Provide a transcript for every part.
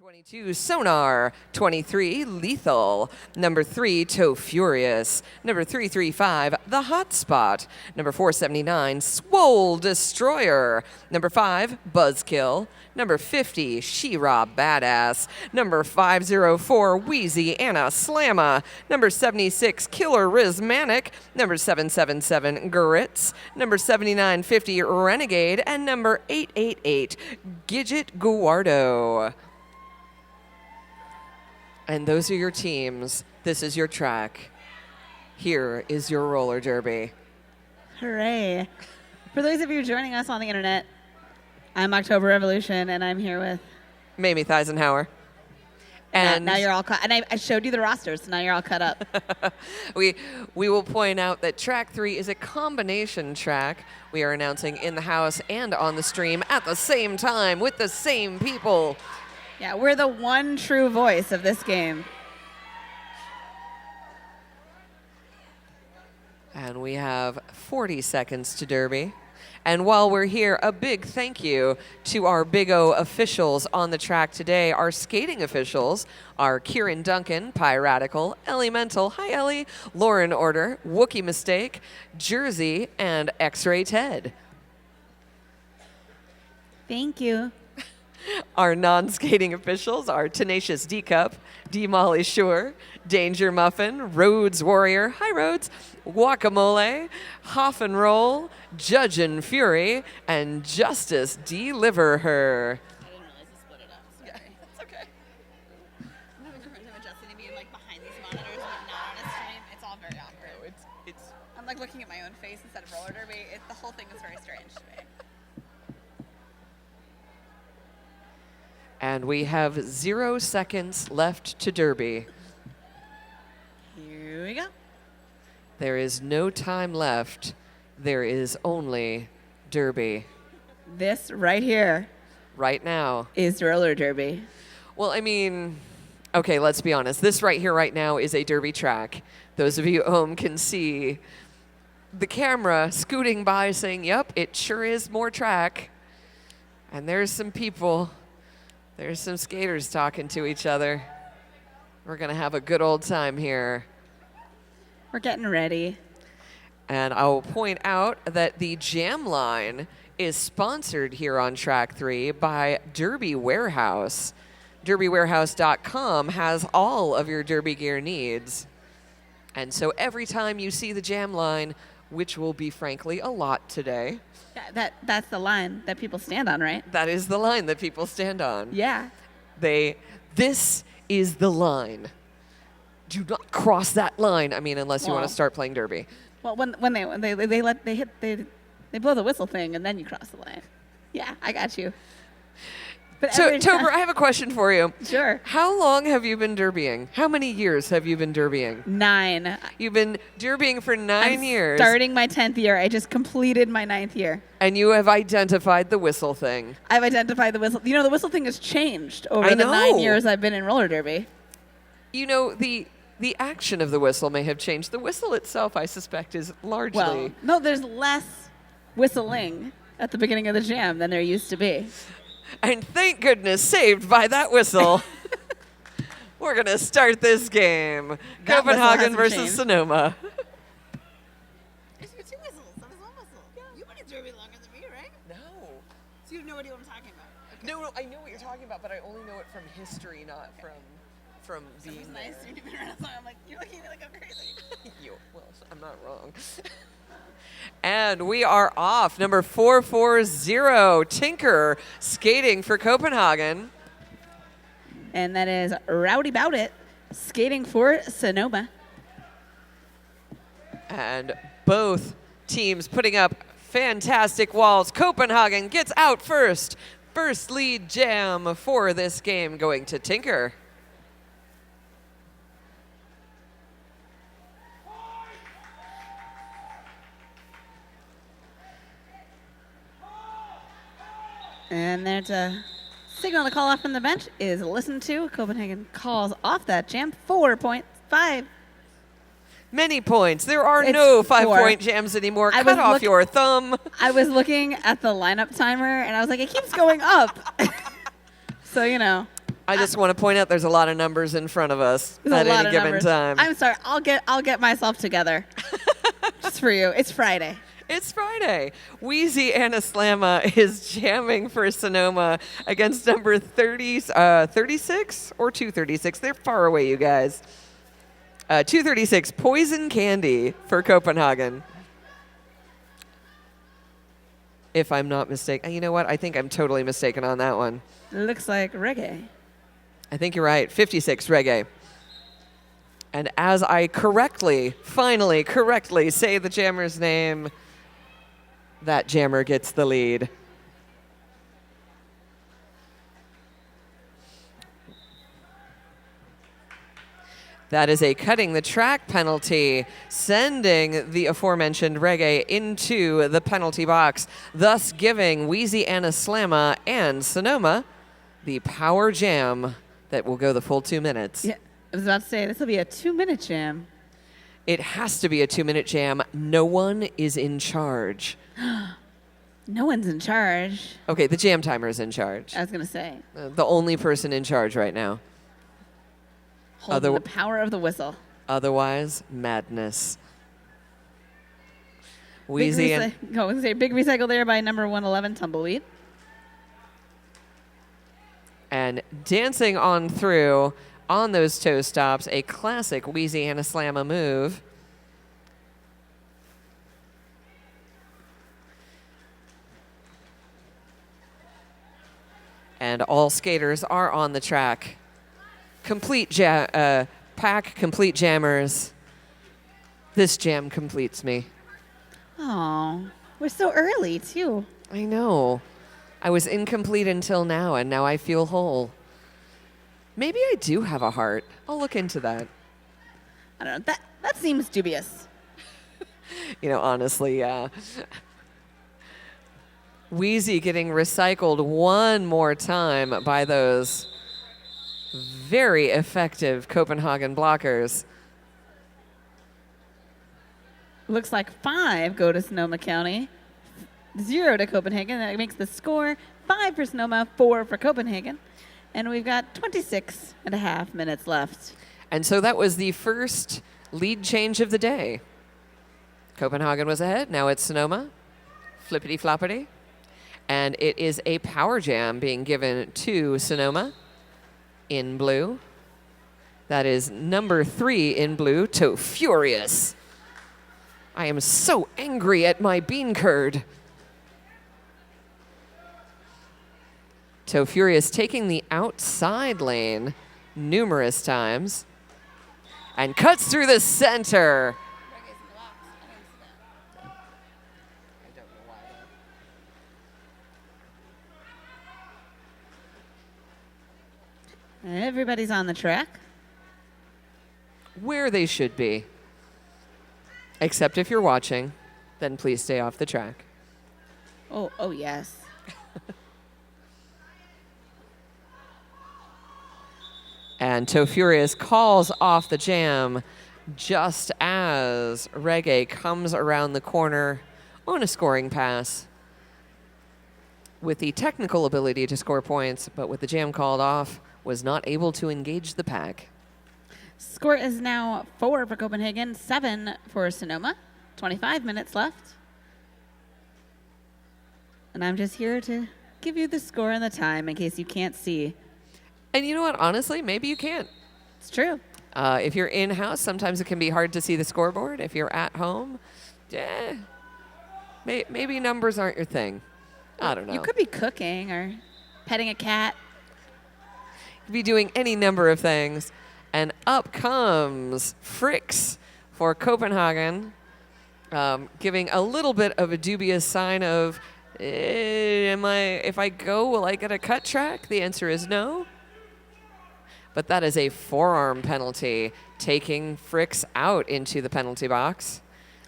22, Sonar. 23, Lethal. Number 3, Toe Furious. Number 335, The Hotspot. Number 479, Swole Destroyer. Number 5, Buzzkill. Number 50, She-Ra Badass. Number 504, Wheezy Anna Slamma. Number 76, Killer Rizmanic. Number 777, Gritz. Number 7950, Renegade. And number 888, Gidget Guardo. And those are your teams. This is your track. Here is your roller derby. Hooray. For those of you joining us on the internet, I'm October Revolution, and I'm here with Mamie Theisenhower. And now you're all caught. And I showed you the rosters, so now you're all cut up. We will point out that track 3 is a combination track. We are announcing in the house and on the stream at the same time with the same people. Yeah, we're the one true voice of this game. And we have 40 seconds to Derby. And while we're here, a big thank you to our Big O officials on the track today. Our skating officials are Kieran Duncan, Piratical, Ellie Mental, hi Ellie, Lauren Order, Wookie Mistake, Jersey, and X-Ray Ted. Thank you. Our non-skating officials are Tenacious D-Cup, D-Molly Shore, Danger Muffin, Rhodes Warrior, hi Rhodes, Guacamole, Hoff and Roll, Judge and Fury, and Justice Deliver Her. I didn't realize you split it up. Sorry. Yeah, that's okay. I'm having a hard time adjusting to being like behind these monitors, but not on a stream. It's all very awkward. I'm like looking at my own face instead of roller derby. The whole thing is very strange to me. And we have 0 seconds left to Derby. Here we go. There is no time left. There is only Derby. This right here Right now. is roller derby. Well, I mean, okay, let's be honest. This right here, right now, is a Derby track. Those of you at home can see the camera scooting by saying, yep, it sure is more track. And there's some people. There's some skaters talking to each other. We're going to have a good old time here. We're getting ready. And I will point out that the jam line is sponsored here on track 3 by Derby Warehouse. DerbyWarehouse.com has all of your Derby gear needs. And so every time you see the jam line, which will be frankly a lot today. Yeah, that's the line that people stand on, right? That is the line that people stand on. Yeah. This is the line. Do not cross that line. I mean, unless you want to start playing Derby. Well, when they blow the whistle thing and then you cross the line. Yeah, I got you. But So, Tober, I have a question for you. Sure. How long have you been derbying? How many years have you been derbying? 9. You've been derbying for 9 years. Starting my 10th year. I just completed my 9th year. And you have identified the whistle thing. I've identified the whistle. You know, the whistle thing has changed over the 9 years I've been in roller derby. You know, the action of the whistle may have changed. The whistle itself, I suspect, is largely... Well, no, there's less whistling at the beginning of the jam than there used to be. And thank goodness, saved by that whistle. We're going to start this game. That Copenhagen whistle hasn't versus changed. Sonoma. There's 2 whistles. That was 1 whistle. Yeah. You've been in derby longer than me, right? No. So you have no idea what I'm talking about. Okay. No, I know what you're talking about, but I only know it from history, not from being It's nice. You've been around so long. I'm like, you're looking at me like I'm crazy. Well, I'm not wrong. And we are off. Number 440, Tinker, skating for Copenhagen. And that is Rowdy Bout It, skating for Sonoma. And both teams putting up fantastic walls. Copenhagen gets out first. First lead jam for this game going to Tinker. And there's a signal to call off from the bench is listened to. Copenhagen calls off that jam. 4.5. Many points. There are It's no 4. 5-point jams anymore. I Cut was off your thumb. I was looking at the lineup timer, and I was like, it keeps going up. So, you know. I just want to point out there's a lot of numbers in front of us at any given time. I'm sorry. I'll get myself together. Just for you. It's Friday. It's Friday. Wheezy Anaslama is jamming for Sonoma against number 36 or 236. They're far away, you guys. 236, Poison Candy for Copenhagen. If I'm not mistaken. You know what? I think I'm totally mistaken on that one. It looks like reggae. I think you're right. 56, Reggae. And as I finally correctly say the jammer's name, that jammer gets the lead. That is a cutting the track penalty, sending the aforementioned Reggae into the penalty box, thus giving Wheezy Anaslama and Sonoma the power jam that will go the full 2 minutes. Yeah, I was about to say, this will be a 2-minute jam. It has to be a 2-minute jam. No one is in charge. No one's in charge. Okay, the jam timer is in charge. I was going to say. The only person in charge right now. Holding the power of the whistle. Otherwise, madness. Big recycle there by number 111, Tumbleweed. And dancing on through on those toe stops, a classic Wheezy Anaslama move. And all skaters are on the track. Pack, complete jammers. This jam completes me. Oh, we're so early, too. I know. I was incomplete until now, and now I feel whole. Maybe I do have a heart. I'll look into that. I don't know. That seems dubious. Honestly, yeah. Wheezy getting recycled one more time by those very effective Copenhagen blockers. Looks like 5 go to Sonoma County, 0 to Copenhagen. That makes the score 5 for Sonoma, 4 for Copenhagen. And we've got 26 and a half minutes left. And so that was the first lead change of the day. Copenhagen was ahead. Now it's Sonoma. Flippity floppity. And it is a power jam being given to Sonoma in blue. That is number 3 in blue, To Furious. I am so angry at my bean curd. To Furious taking the outside lane numerous times and cuts through the center. Everybody's on the track. Where they should be. Except if you're watching, then please stay off the track. Oh yes. And To Furious calls off the jam just as Reggae comes around the corner on a scoring pass with the technical ability to score points, but with the jam called off, was not able to engage the pack. Score is now 4 for Copenhagen, 7 for Sonoma. 25 minutes left. And I'm just here to give you the score and the time in case you can't see. And you know what? Honestly, maybe you can't. It's true. If you're in-house, sometimes it can be hard to see the scoreboard. If you're at home, maybe numbers aren't your thing. I don't know. You could be cooking or petting a cat. You could be doing any number of things. And up comes Fricks for Copenhagen, giving a little bit of a dubious sign of, if I go, will I get a cut track? The answer is no. But that is a forearm penalty, taking Fricks out into the penalty box,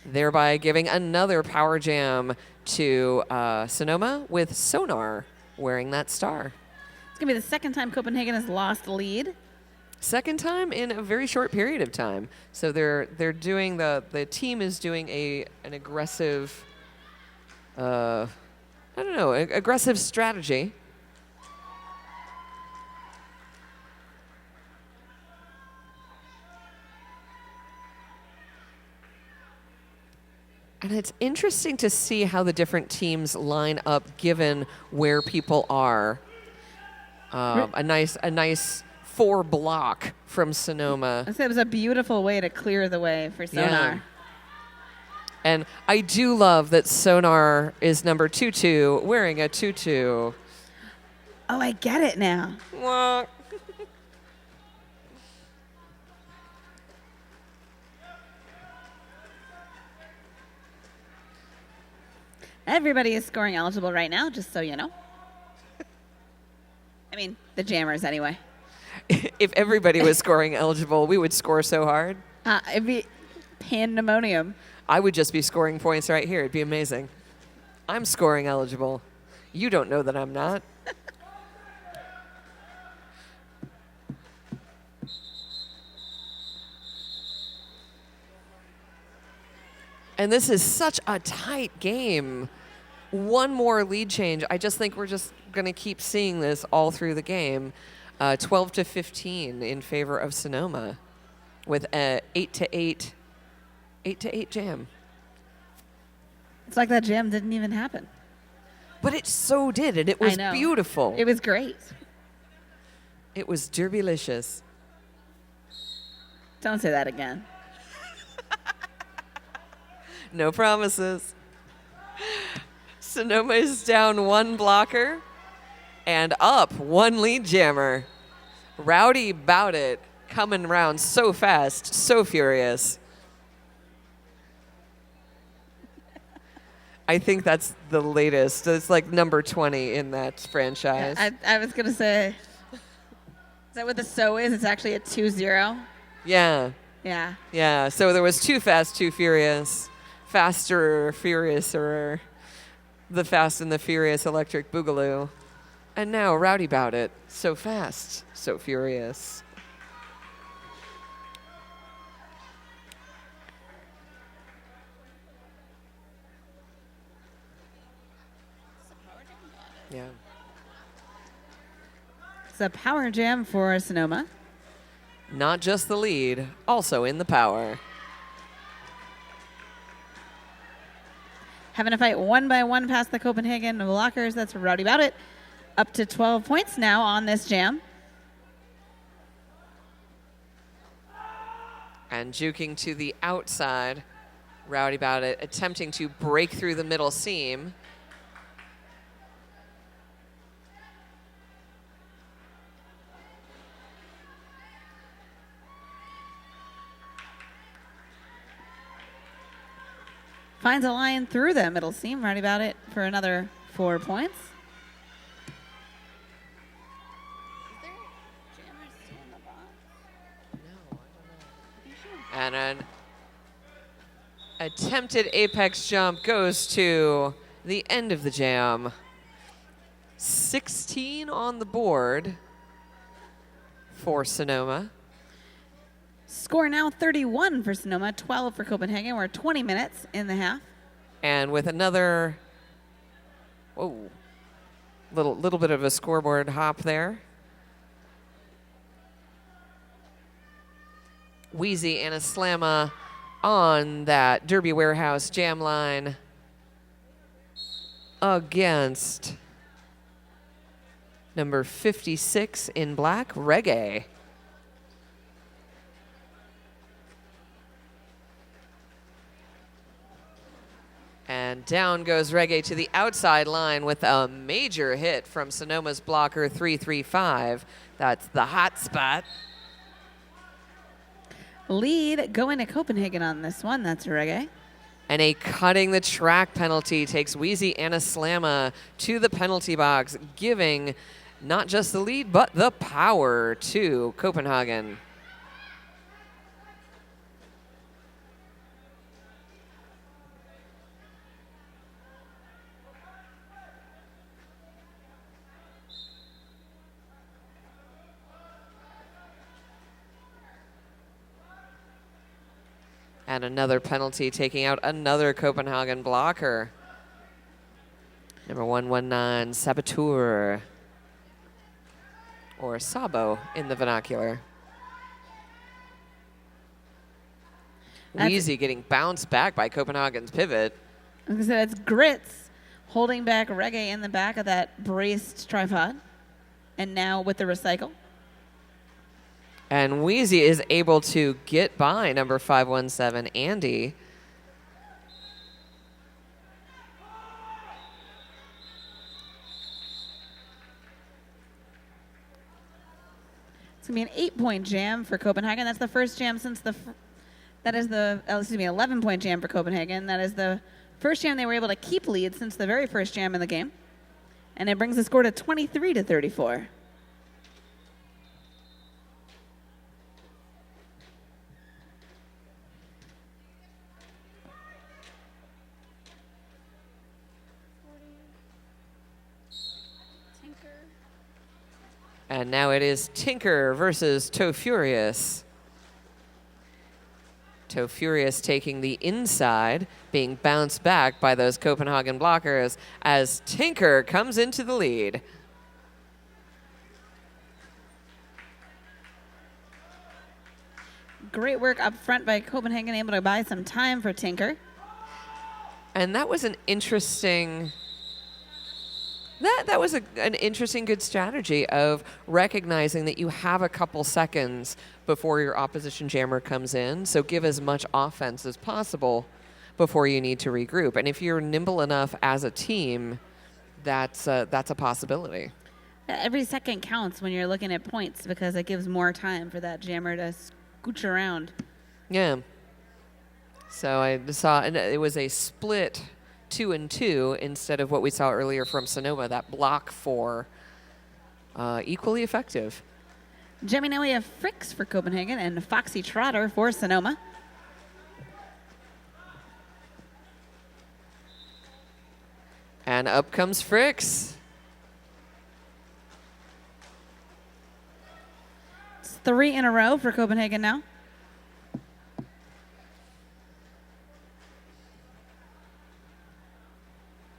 thereby giving another power jam to Sonoma with Sonar wearing that star. It's going to be the second time Copenhagen has lost the lead. Second time in a very short period of time. So they're doing the team is doing an aggressive, aggressive strategy. And it's interesting to see how the different teams line up given where people are. A nice 4 block from Sonoma. I said it was a beautiful way to clear the way for Sonar. Yeah. And I do love that Sonar is number 22, wearing a tutu. Oh, I get it now. Wah. Everybody is scoring eligible right now, just so you know. I mean, the jammers anyway. If everybody was scoring eligible, we would score so hard. It'd be pandemonium. I would just be scoring points right here. It'd be amazing. I'm scoring eligible. You don't know that I'm not. And this is such a tight game. One more lead change. I just think we're just going to keep seeing this all through the game. 12-15 in favor of Sonoma with a 8-8 jam. It's like that jam didn't even happen. But it so did, and it was beautiful. It was great. It was derbylicious. Don't say that again. No promises. Sonoma is down 1 blocker and up 1 lead jammer. Rowdy Bout It coming around so fast, so furious. I think that's the latest. It's like number 20 in that franchise. Yeah, I was going to say, is that what the so is? It's actually a 2-0. Yeah. Yeah. Yeah. So there was Too Fast, Too Furious, Faster, Furiouser, The Fast and the Furious Electric Boogaloo. And now Rowdy Bout It. So fast, so furious. Yeah. It's a power jam for Sonoma. Not just the lead, also in the power. Having to fight 1 by 1 past the Copenhagen blockers. That's Rowdy Bout It. Up to 12 points now on this jam. And juking to the outside, Rowdy Bout It attempting to break through the middle seam. Finds a line through the middle seam. Rowdy Bout It for another 4 points. And an attempted apex jump goes to the end of the jam. 16 on the board for Sonoma. Score now 31 for Sonoma, 12 for Copenhagen. We're 20 minutes in the half. And with another, little bit of a scoreboard hop there. Wheezy and a slamma on that Derby Warehouse jam line against number 56 in black, Reggae. And down goes Reggae to the outside line with a major hit from Sonoma's blocker, 3-3-5. That's the hot spot. Lead going to Copenhagen on this one. That's Reggae. And a cutting the track penalty takes Wheezy and a slamma to the penalty box, giving not just the lead, but the power to Copenhagen. And another penalty taking out another Copenhagen blocker. Number 119, Saboteur. Or Sabo in the vernacular. Wheezy getting bounced back by Copenhagen's pivot. Like I said, it's Grits holding back Reggae in the back of that braced tripod. And now with the recycle. And Wheezy is able to get by number 517, Andy. It's going to be an 8-point jam for Copenhagen. That's the first jam since that is the 11-point jam for Copenhagen. That is the first jam they were able to keep lead since the very first jam in the game. And it brings the score to 23-34. And now it is Tinker versus Toe Furious. Toe Furious taking the inside, being bounced back by those Copenhagen blockers as Tinker comes into the lead. Great work up front by Copenhagen, able to buy some time for Tinker. And that was an interesting... That was an interesting, good strategy of recognizing that you have a couple seconds before your opposition jammer comes in. So give as much offense as possible before you need to regroup. And if you're nimble enough as a team, that's a possibility. Every second counts when you're looking at points because it gives more time for that jammer to scooch around. Yeah. So I saw, and it was a split 2-2 instead of what we saw earlier from Sonoma, that block 4. Equally effective. Jimmy, now we have Fricks for Copenhagen and Foxy Trotter for Sonoma. And up comes Fricks. It's 3 in a row for Copenhagen now.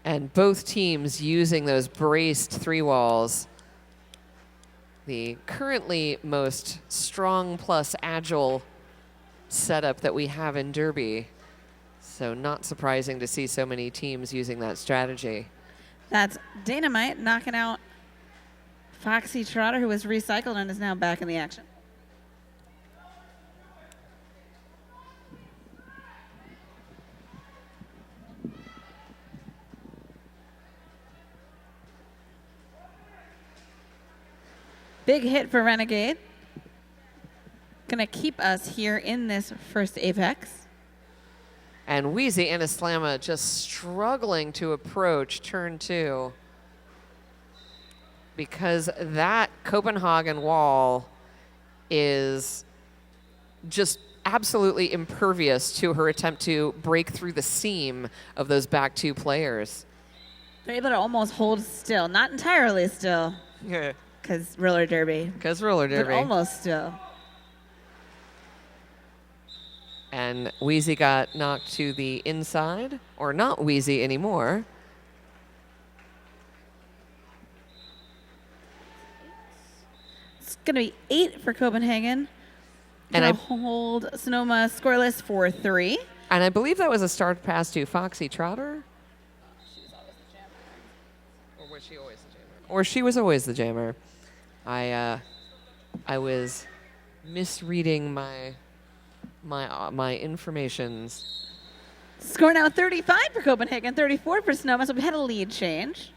And both teams using those braced 3 walls. The currently most strong plus agile setup that we have in Derby. So not surprising to see so many teams using that strategy. That's Dynamite knocking out Foxy Trotter, who was recycled and is now back in the action. Big hit for Renegade. Gonna keep us here in this first Apex. And Wheezy and Islama just struggling to approach turn 2 because that Copenhagen wall is just absolutely impervious to her attempt to break through the seam of those back 2 players. They're able to almost hold still, not entirely still. Yeah. Because roller derby. Because roller derby. But almost still. And Wheezy got knocked to the inside, or not Wheezy anymore. It's going to be 8 for Copenhagen. And I hold Sonoma scoreless for 3. And I believe that was a start pass to Foxy Trotter. She was always the jammer. Or was she always the jammer? Or she was always the jammer. I was misreading my informations. Score now 35 for Copenhagen, 34 for Sonoma, so we had a lead change.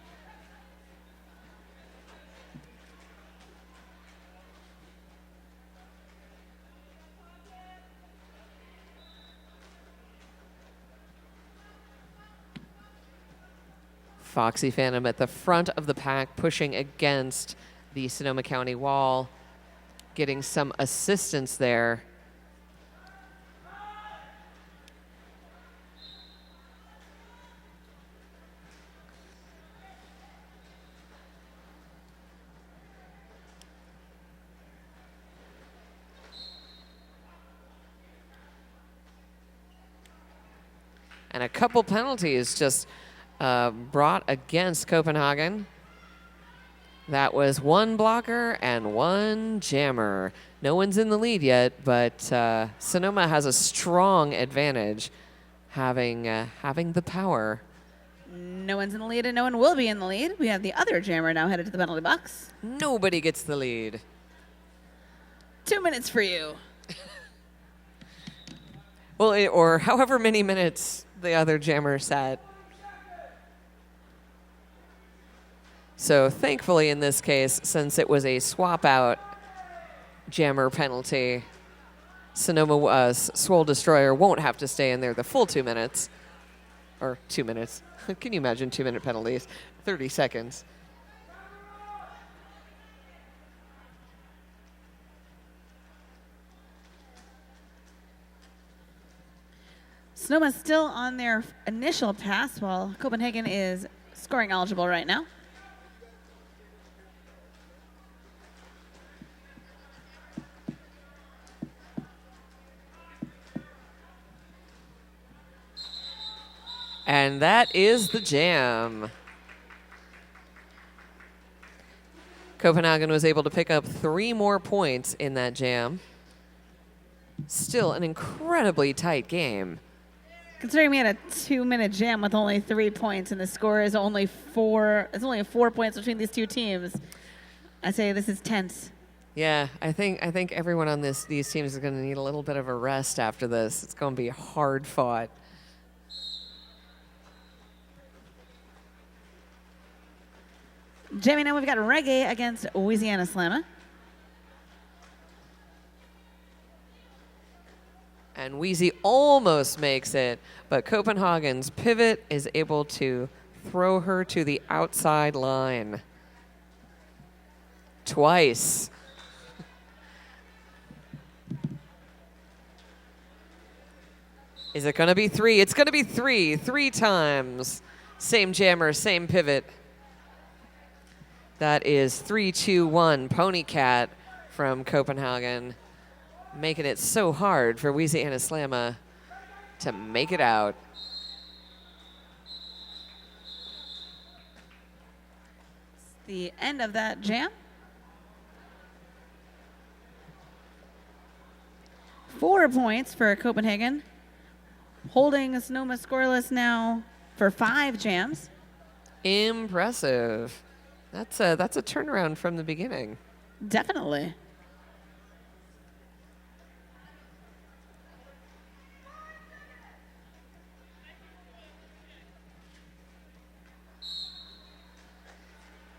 Foxy Phantom at the front of the pack, pushing against the Sonoma County wall, getting some assistance there. And a couple penalties just brought against Copenhagen. That was one blocker and one jammer. No one's in the lead yet, but Sonoma has a strong advantage having the power. No one's in the lead, and no one will be in the lead. We have the other jammer now headed to the penalty box. Nobody gets the lead. 2 minutes for you. Well, or however many minutes the other jammer sat. So thankfully in this case, since it was a swap out jammer penalty, Sonoma Swole Destroyer won't have to stay in there the full 2 minutes. Or 2 minutes. Can you imagine 2-minute penalties? 30 seconds. Sonoma's still on their initial pass while Copenhagen is scoring eligible right now. And that is the jam. Copenhagen was able to pick up 3 more points in that jam. Still an incredibly tight game. Considering we had a 2-minute jam with only 3 points and the score is only 4, it's only 4 points between these two teams, I say this is tense. Yeah, I think everyone on these teams is going to need a little bit of a rest after this. It's going to be hard fought. Jamming now, we've got Reggae against Louisiana Slamma. And Wheezy almost makes it, but Copenhagen's pivot is able to throw her to the outside line. Twice. Is it going to be 3? It's going to be 3. 3 times. Same jammer, same pivot. That is 3-2-1 Pony Cat from Copenhagen, making it so hard for Louisiana Slamma to make it out. The end of that jam. 4 points for Copenhagen, holding Sonoma scoreless now for 5 jams. Impressive. That's a turnaround from the beginning. Definitely.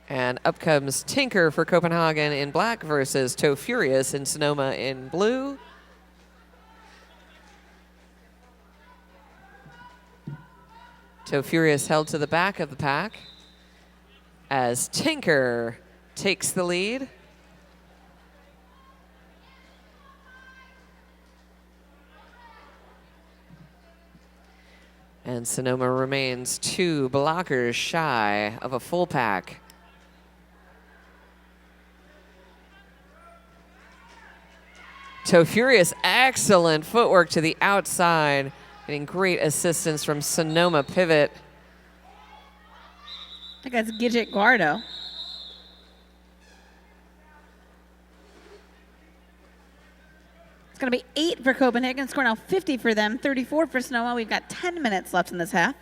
And up comes Tinker for Copenhagen in black versus Toe Furious in Sonoma in blue. Toe Furious held to the back of the pack as Tinker takes the lead. And Sonoma remains 2 blockers shy of a full pack. Toe Furious, excellent footwork to the outside, getting great assistance from Sonoma pivot. I think that's Gidget Guardo. It's going to be 8 for Copenhagen. Score now 50 for them, 34 for Sonoma. We've got 10 minutes left in this half.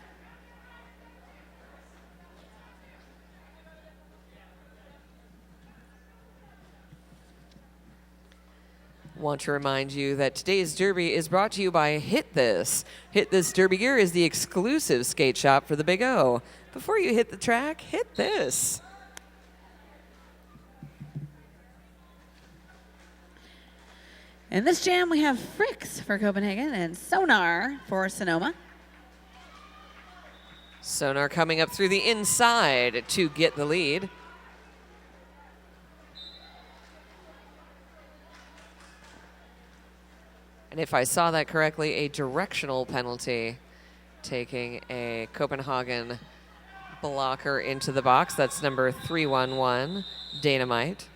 Want to remind you that today's Derby is brought to you by Hit This. Hit This Derby gear is the exclusive skate shop for the Big O. Before you hit the track, hit this. In this jam, we have Fricks for Copenhagen and Sonar for Sonoma. Sonar coming up through the inside to get the lead. And if I saw that correctly, a directional penalty, taking a Copenhagen blocker into the box. That's number 311, Dynamite.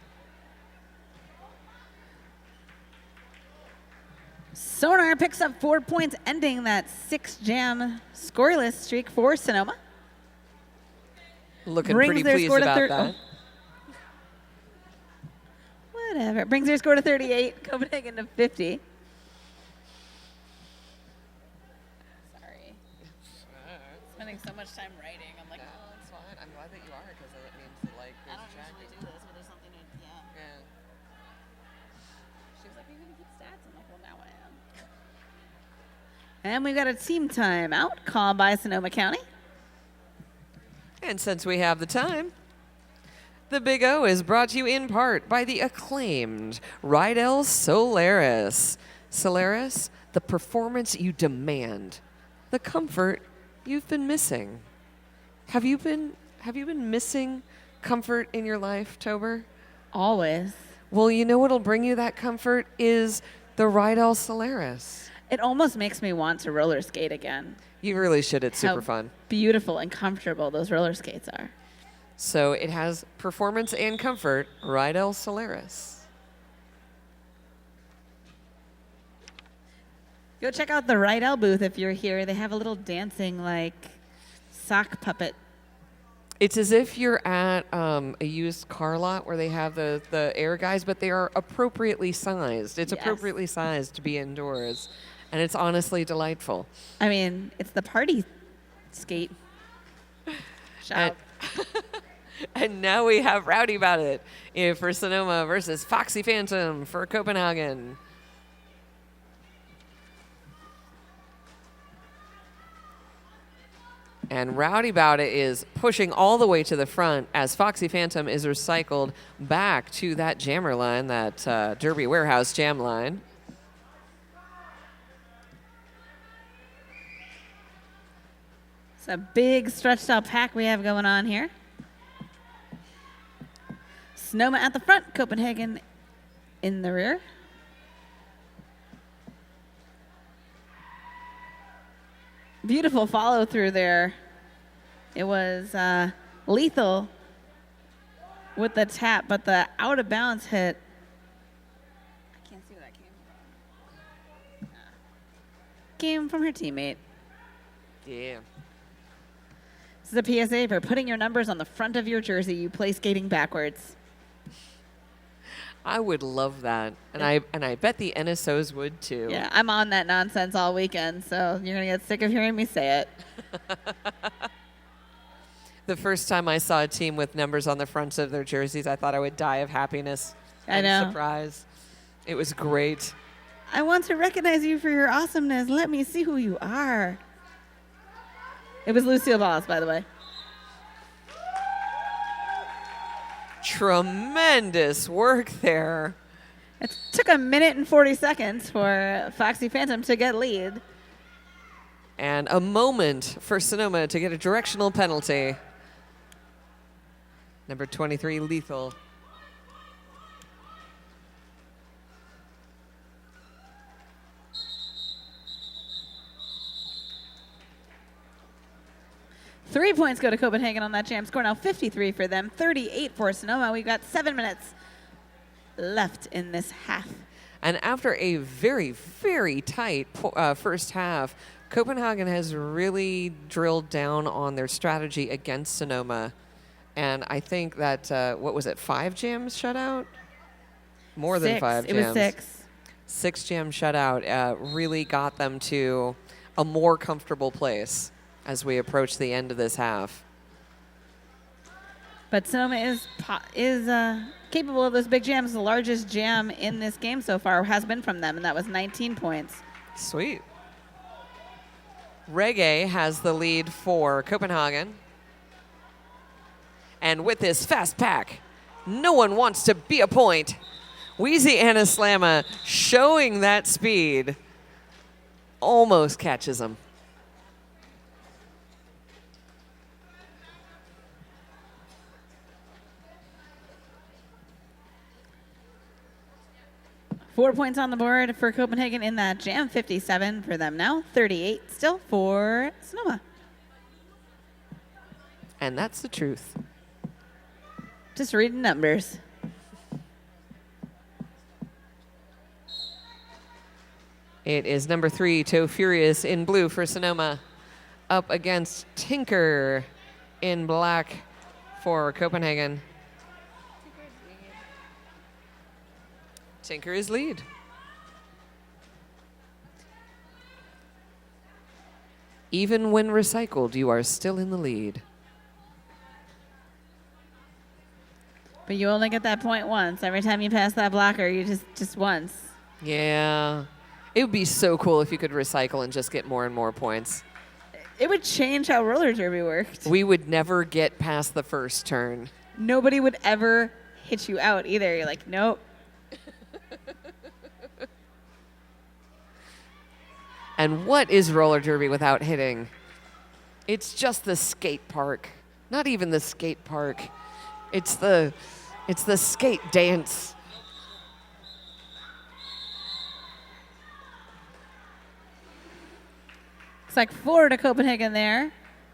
Sonar picks up 4 points, ending that 6-jam scoreless streak for Sonoma. Looking Brings pretty their pleased score to about that. Whatever. Brings your score to 38. Copenhagen to 50. Sorry. Spending so much time writing. I'm like, oh, it's fine. I'm glad that you are because it means that, like, I don't usually do this, but there's something to, Yeah. She was like, "You're going to keep stats?" I'm like, well, now I am. And we've got a team timeout called by Sonoma County. And since we have the time, the Big O is brought to you in part by the acclaimed Rydell Solaris. Solaris, the performance you demand, the comfort you've been missing. Have you been missing comfort in your life, Tober? Always. Well, you know what'll bring you that comfort is the Rydell Solaris. It almost makes me want to roller skate again. You really should. It's super How fun. Beautiful and comfortable those roller skates are. So it has performance and comfort, Rydell Solaris. Go check out the Rydell booth if you're here. They have a little dancing, like, sock puppet. It's as if you're at a used car lot where they have the air guys, but they are appropriately sized. It's Yes. appropriately sized to be indoors, and it's honestly delightful. I mean, it's the party skate shop. And now we have Rowdy About It for Sonoma versus Foxy Phantom for Copenhagen. And Rowdy About It is pushing all the way to the front as Foxy Phantom is recycled back to that jammer line, that Derby Warehouse jam line. It's a big stretched out pack we have going on here. Sonoma at the front, Copenhagen in the rear. Beautiful follow through there. It was lethal with the tap, but the out of bounds hit. I can't see where that came from. Came from her teammate. Yeah. This is a PSA for putting your numbers on the front of your jersey. You play skating backwards. I would love that. And I bet the NSOs would too. Yeah, I'm on that nonsense all weekend, so you're going to get sick of hearing me say it. The first time I saw a team with numbers on the fronts of their jerseys, I thought I would die of happiness and surprise. It was great. I want to recognize you for your awesomeness. Let me see who you are. It was Lucille Balls, by the way. Tremendous work there. It took 1 minute and 40 seconds for Foxy Phantom to get lead. And a moment for Sonoma to get a directional penalty. Number 23, Lethal. Three points go to Copenhagen on that jam. Score now 53 for them, 38 for Sonoma. We've got 7 minutes left in this half. And after a very, very tight first half, Copenhagen has really drilled down on their strategy against Sonoma. And I think that, 5 jams shutout? More than 5 jams. It was 6. 6 jam shutout really got them to a more comfortable place as we approach the end of this half. But Sonoma is capable of those big jams. The largest jam in this game so far has been from them, and that was 19 points. Sweet. Reggae has the lead for Copenhagen. And with this fast pack, no one wants to be a point. Wheezy Anaslama showing that speed almost catches him. Four points on the board for Copenhagen in that jam. 57 for them now. 38 still for Sonoma. And that's the truth. Just reading numbers. It is number 3, Toe Furious in blue for Sonoma, up against Tinker in black for Copenhagen. Tinker is lead. Even when recycled, you are still in the lead. But you only get that point once. Every time you pass that blocker, you just once. Yeah. It would be so cool if you could recycle and just get more and more points. It would change how roller derby worked. We would never get past the first turn. Nobody would ever hit you out either. You're like, nope. And what is roller derby without hitting? It's just the skate park. Not even the skate park. It's the skate dance. It's like 4 to Copenhagen there.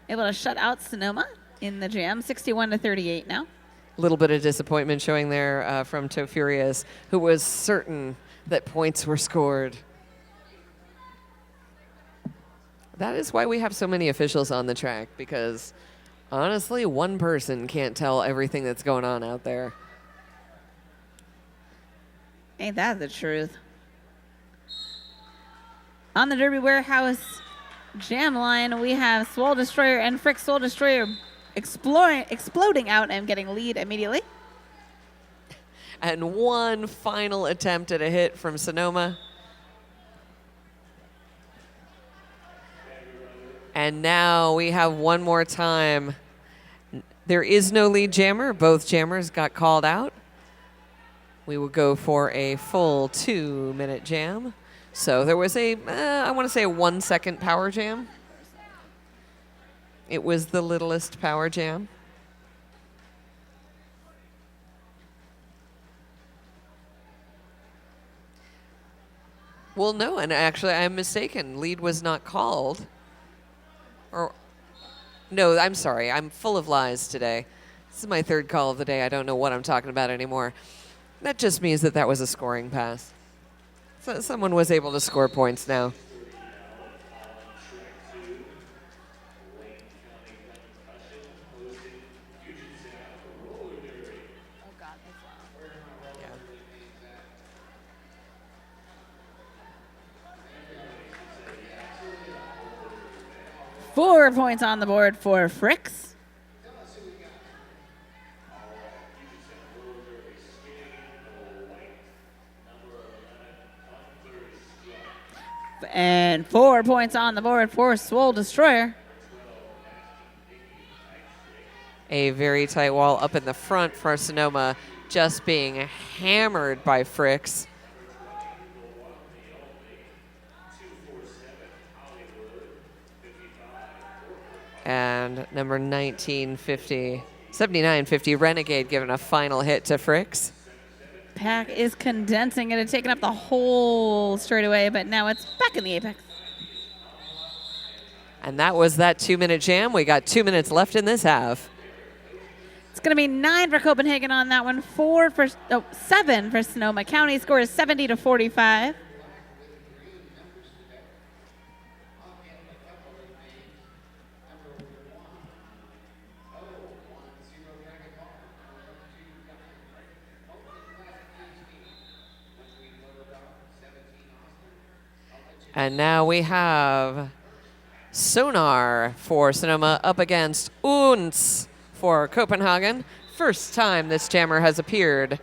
Able to shut out Sonoma in the jam. 61-38 now. A little bit of disappointment showing there from Tofurious, who was certain that points were scored. That is why we have so many officials on the track, because honestly, one person can't tell everything that's going on out there. Ain't that the truth? On the Derby Warehouse jam line, we have Swole Destroyer and Frick Soul Destroyer exploding out and getting lead immediately. And one final attempt at a hit from Sonoma. And now we have one more time. There is no lead jammer. Both jammers got called out. We will go for a full 2-minute jam. So there was I want to say a 1-second power jam. It was the littlest power jam. Well, no, and actually I'm mistaken. Lead was not called. Or, no, I'm sorry. I'm full of lies today. This is my third call of the day. I don't know what I'm talking about anymore. That just means that was a scoring pass. So someone was able to score points now. Yeah. 4 points on the board for Fricks. And 4 points on the board for Swole Destroyer. A very tight wall up in the front for Sonoma, just being hammered by Fricks. And number 7950 Renegade giving a final hit to Fricks. Pack is condensing. It had taken up the whole straightaway, but now it's back in the apex. And that was that 2-minute jam. We got 2 minutes left in this half. It's going to be 9 for Copenhagen on that one. 7 for Sonoma County. Score is 70-45. And now we have Sonar for Sonoma up against Uns for Copenhagen. First time this jammer has appeared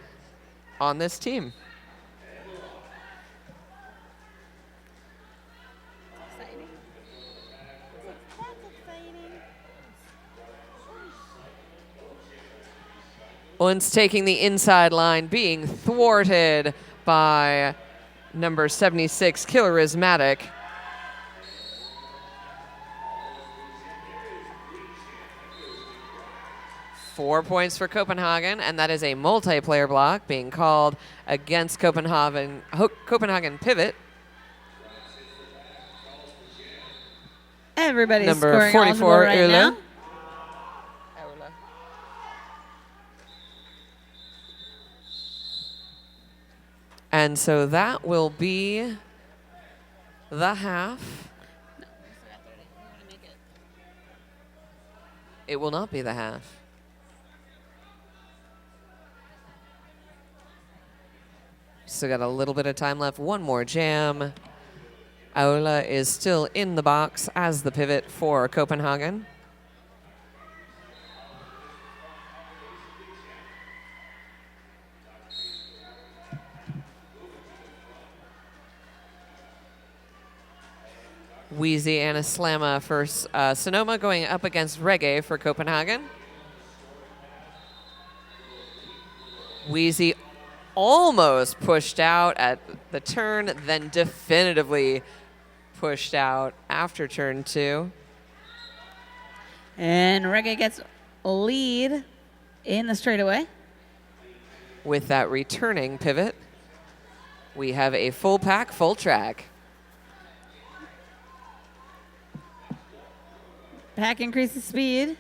on this team. Uns taking the inside line, being thwarted by number 76, Killerismatic. Four points for Copenhagen, and that is a multiplayer block being called against Copenhagen Pivot. Everybody's Number scoring 44, right Ule. now. And so that will be the half. It will not be the half. Still got a little bit of time left. One more jam. Aula is still in the box as the pivot for Copenhagen. Wheezy and a slamma for Sonoma going up against Reggae for Copenhagen. Wheezy almost pushed out at the turn, then definitively pushed out after turn 2. And Reggae gets a lead in the straightaway. With that returning pivot, we have a full pack, full track. Pack increases speed.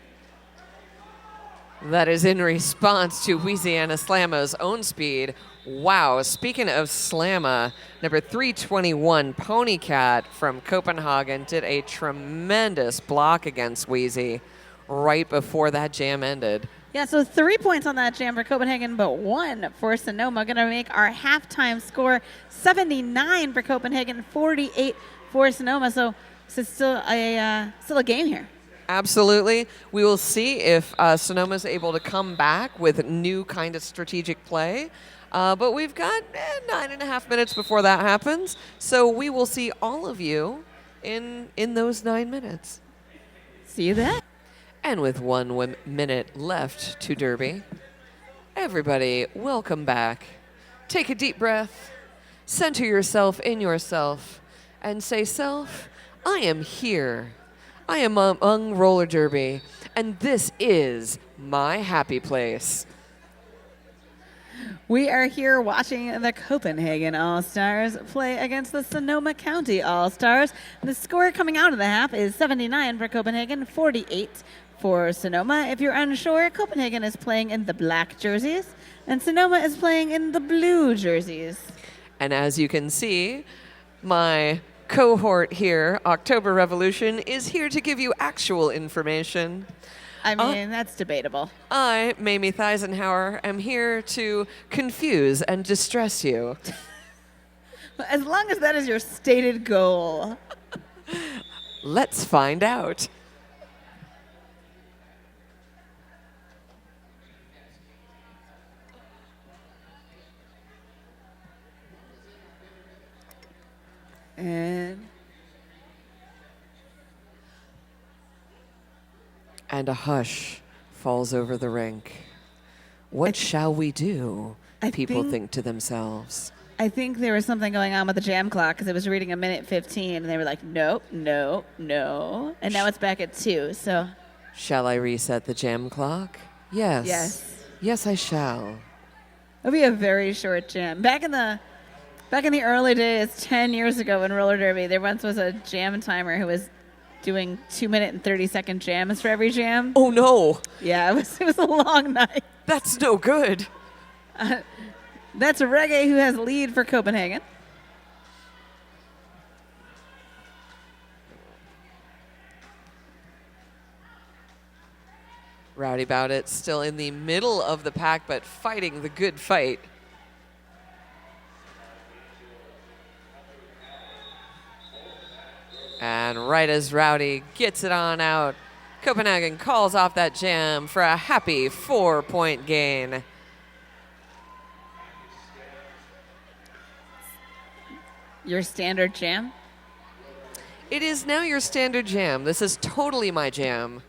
That is in response to Wheezy and a Slamma's own speed. Wow, speaking of Slamma, number 321, Ponycat from Copenhagen did a tremendous block against Wheezy right before that jam ended. Yeah, so 3 points on that jam for Copenhagen, but 1 for Sonoma. Going to make our halftime score 79 for Copenhagen, 48 for Sonoma. So it's still a game here. Absolutely. We will see if Sonoma's able to come back with new kind of strategic play. But we've got 9.5 minutes before that happens. So we will see all of you in those 9 minutes. See you then. And with 1 minute left to Derby, everybody, welcome back. Take a deep breath, center yourself in yourself, and say, self, I am here. I am among roller derby, and this is my happy place. We are here watching the Copenhagen All-Stars play against the Sonoma County All-Stars. The score coming out of the half is 79 for Copenhagen, 48 for Sonoma. If you're unsure, Copenhagen is playing in the black jerseys, and Sonoma is playing in the blue jerseys. And as you can see, my cohort here, October Revolution, is here to give you actual information. I mean, that's debatable. I, Mamie Theisenhower, am here to confuse and distress you. As long as that is your stated goal. Let's find out. And a hush falls over the rink. What shall we do? People think to themselves. I think there was something going on with the jam clock because it was reading 1:15, and they were like, nope, no, no. And now it's back at 2, so. Shall I reset the jam clock? Yes. Yes. Yes, I shall. It'll be a very short jam. Back in the early days, 10 years ago in roller derby, there once was a jam timer who was doing 2-minute and 30-second jams for every jam. Oh no! Yeah, it was a long night. That's no good. That's a Reggae who has lead for Copenhagen. Rowdy Bout It still in the middle of the pack, but fighting the good fight. And right as Rowdy gets it on out, Copenhagen calls off that jam for a happy 4-point gain. Your standard jam? It is now your standard jam. This is totally my jam.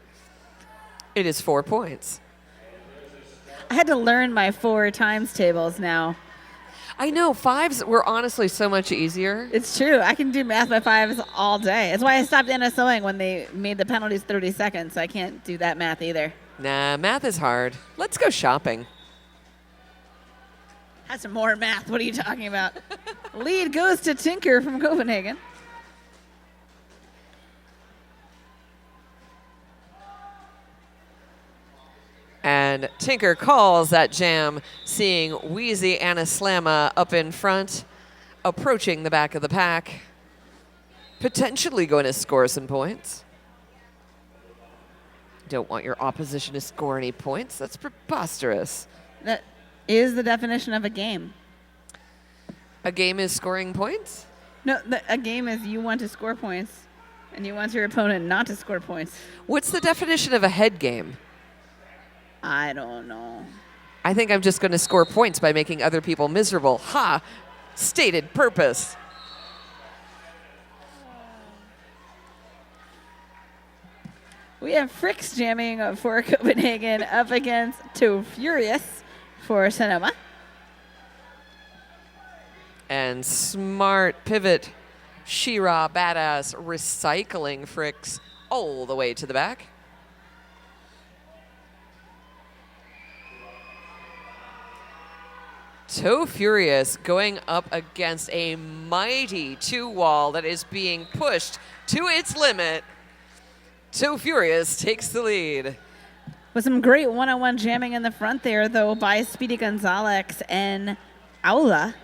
It is 4 points. I had to learn my 4 times tables now. I know, 5s were honestly so much easier. It's true. I can do math by 5s all day. That's why I stopped NSOing when they made the penalties 30 seconds. So I can't do that math either. Nah, math is hard. Let's go shopping. That's some more math. What are you talking about? Lead goes to Tinker from Copenhagen. And Tinker calls that jam, seeing Wheezy and a Slamma up in front, approaching the back of the pack, potentially going to score some points. Don't want your opposition to score any points. That's preposterous. That is the definition of a game. A game is scoring points? No, a game is you want to score points, and you want your opponent not to score points. What's the definition of a head game? I don't know. I think I'm just going to score points by making other people miserable. Ha! Stated purpose. We have Fricks jamming for Copenhagen up against Too Furious for Sonoma. And smart pivot, She-Ra badass recycling Fricks all the way to the back. Too Furious going up against a mighty 2-wall that is being pushed to its limit. Too Furious takes the lead. With some great one-on-one jamming in the front there, though, by Speedy Gonzalez and Aula.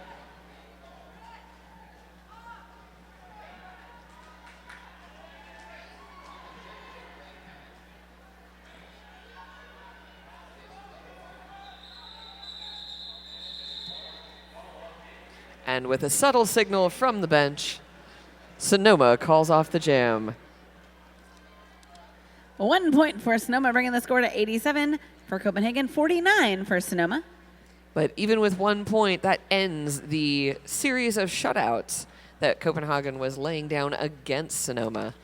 And with a subtle signal from the bench, Sonoma calls off the jam. 1 point for Sonoma, bringing the score to 87 for Copenhagen, 49 for Sonoma. But even with 1 point, that ends the series of shutouts that Copenhagen was laying down against Sonoma.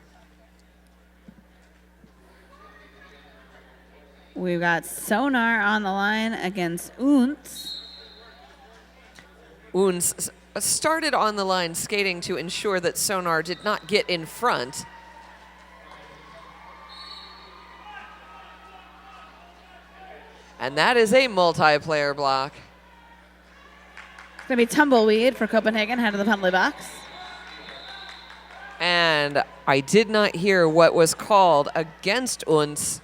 We've got Sonar on the line against Unz. Unz started on the line skating to ensure that Sonar did not get in front. And that is a multiplayer block. It's going to be Tumbleweed for Copenhagen, head of the penalty box. And I did not hear what was called against Unz,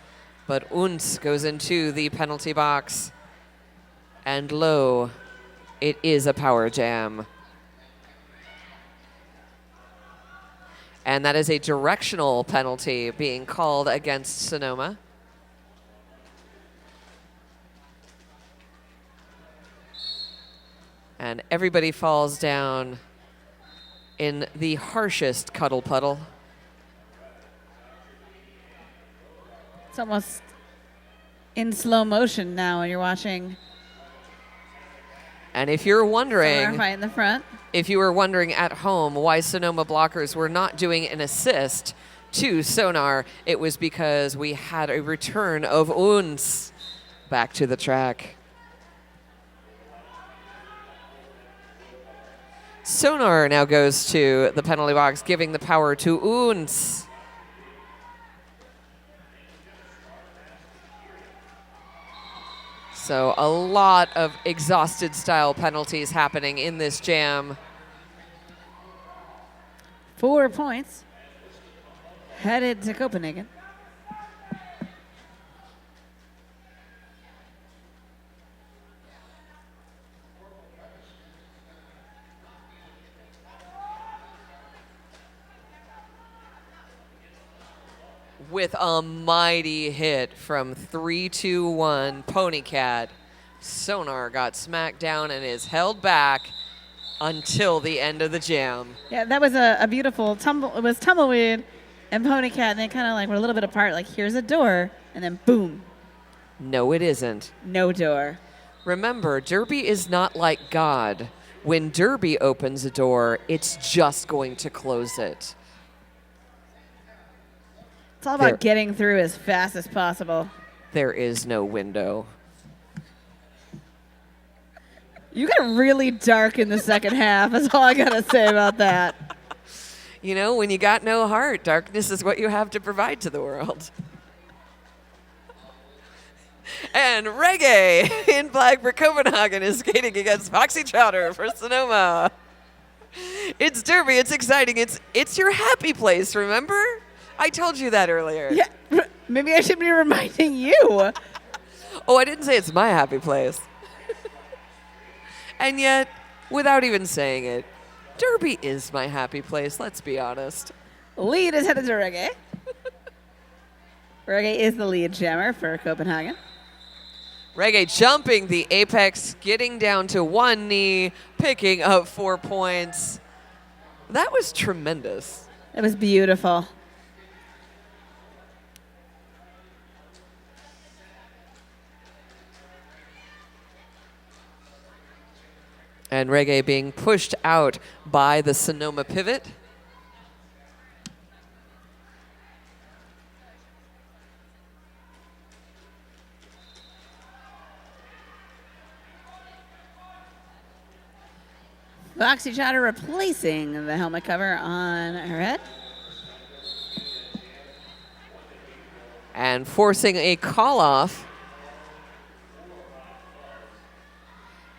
but Unz goes into the penalty box. And lo, it is a power jam. And that is a directional penalty being called against Sonoma. And everybody falls down in the harshest cuddle puddle. It's almost in slow motion now when you're watching And if you're Sonar wondering, fight in the front. if you were wondering at home why Sonoma blockers were not doing an assist to Sonar, it was because we had a return of Unz back to the track. Sonar now goes to the penalty box, giving the power to Unz. So a lot of exhausted style penalties happening in this jam. 4 points. Headed to Copenhagen. With a mighty hit from 3-2-1 Ponycat, Sonar got smacked down and is held back until the end of the jam. Yeah, that was a beautiful tumble. It was Tumbleweed and Ponycat, and they kind of like were a little bit apart. Like, here's a door, and then boom, No, it isn't. no door. Remember, Derby is not like God. When Derby opens a door, it's just going to close it. It's all about There- getting through as fast as possible. There is no window. You got really dark in the second half. That's all I got to say about that. You know, when you got no heart, darkness is what you have to provide to the world. And Reggae in black for Copenhagen is skating against Foxy Chowder for Sonoma. It's Derby. It's exciting. It's your happy place, remember? I told you that earlier. Yeah, maybe I should be reminding you. Oh, I didn't say it's my happy place. And yet, without even saying it, Derby is my happy place, let's be honest. Lead is headed to Reggae. Reggae is the lead jammer for Copenhagen. Reggae jumping the apex, getting down to one knee, picking up 4 points. That was tremendous. It was beautiful. And Reggae being pushed out by the Sonoma pivot. Foxy Chatter replacing the helmet cover on her head. And forcing a call off.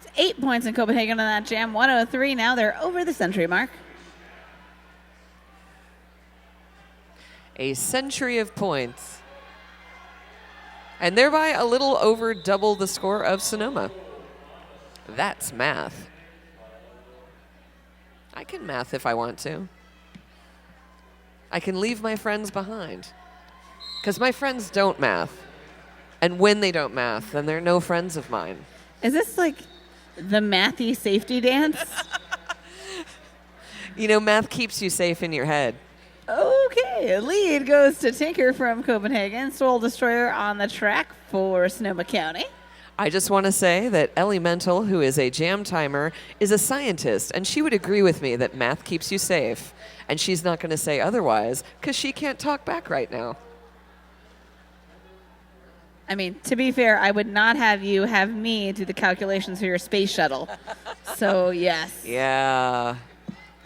It's 8 points in Copenhagen on that jam. 103. Now they're over the century mark. A century of points. And thereby a little over double the score of Sonoma. That's math. I can math if I want to. I can leave my friends behind. Because my friends don't math. And when they don't math, then they're no friends of mine. Is this like the mathy safety dance? You know, math keeps you safe in your head. Okay, lead goes to Tinker from Copenhagen. Soul Destroyer on the track for Sonoma County. I just want to say that Ellie Mental, who is a jam timer, is a scientist, and she would agree with me that math keeps you safe. And she's not going to say otherwise, because she can't talk back right now. I mean, to be fair, I would not have you have me do the calculations for your space shuttle. So, yes. Yeah.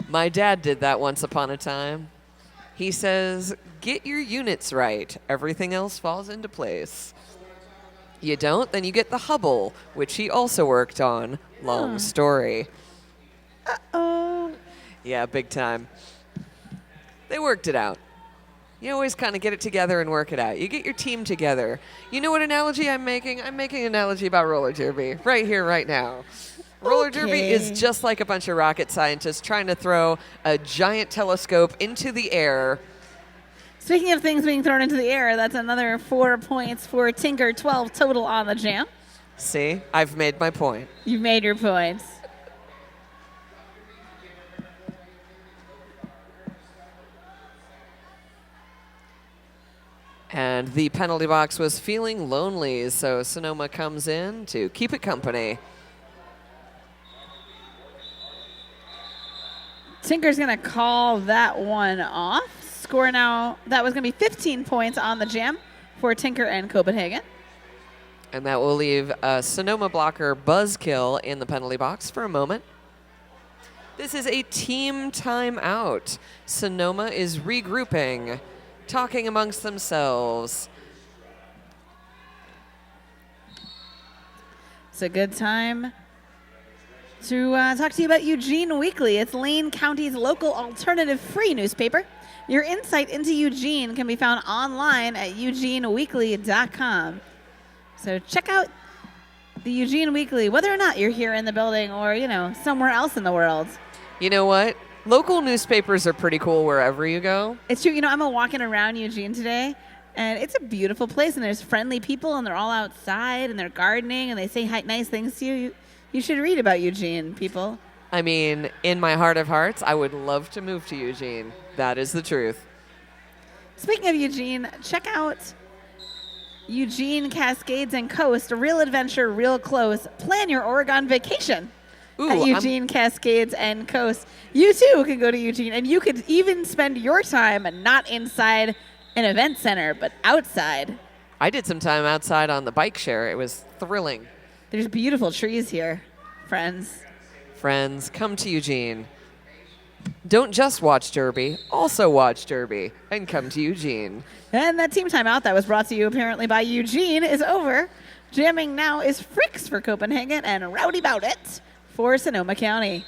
My dad did that once upon a time. He says, get your units right. Everything else falls into place. You don't, then you get the Hubble, which he also worked on. Long story. Uh-oh. Yeah, big time. They worked it out. You always kind of get it together and work it out. You get your team together. You know what analogy I'm making? I'm making an analogy about roller derby right here, right now. Roller derby is just like a bunch of rocket scientists trying to throw a giant telescope into the air. Speaking of things being thrown into the air, that's another 4 points for Tinker, 12 total on the jam. See, I've made my point. You've made your points. And the penalty box was feeling lonely, so Sonoma comes in to keep it company. Tinker's going to call that one off. Score now, that was going to be 15 points on the jam for Tinker and Copenhagen. And that will leave a Sonoma blocker buzzkill in the penalty box for a moment. This is a team timeout. Sonoma is regrouping, talking amongst themselves. It's a good time to talk to you about Eugene Weekly. It's Lane County's local alternative free newspaper. Your insight into Eugene can be found online at eugeneweekly.com. So check out the Eugene Weekly, whether or not you're here in the building or, you know, somewhere else in the world. You know what? Local newspapers are pretty cool wherever you go. It's true. You know, I'm walking around Eugene today, and it's a beautiful place, and there's friendly people, and they're all outside, and they're gardening, and they say nice things to you. You should read about Eugene, people. I mean, in my heart of hearts, I would love to move to Eugene. That is the truth. Speaking of Eugene, check out Eugene Cascades and Coast, a real adventure, real close. Plan your Oregon vacation at Eugene Cascades and Coast. You too can go to Eugene, and you could even spend your time not inside an event center, but outside. I did some time outside on the bike share. It was thrilling. There's beautiful trees here, friends. Friends, come to Eugene. Don't just watch Derby, also watch Derby, and come to Eugene. And that team timeout that was brought to you apparently by Eugene is over. Jamming now is Fricks for Copenhagen and Rowdy Bout It for Sonoma County.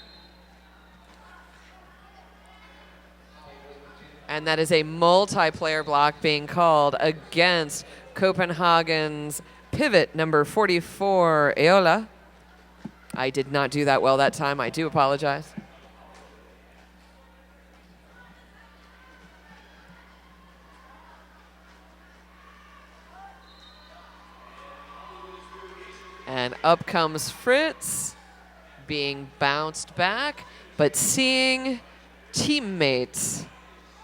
And that is a multiplayer block being called against Copenhagen's pivot number 44, Eola. I did not do that well that time. I do apologize. And up comes Fritz, being bounced back, but seeing teammates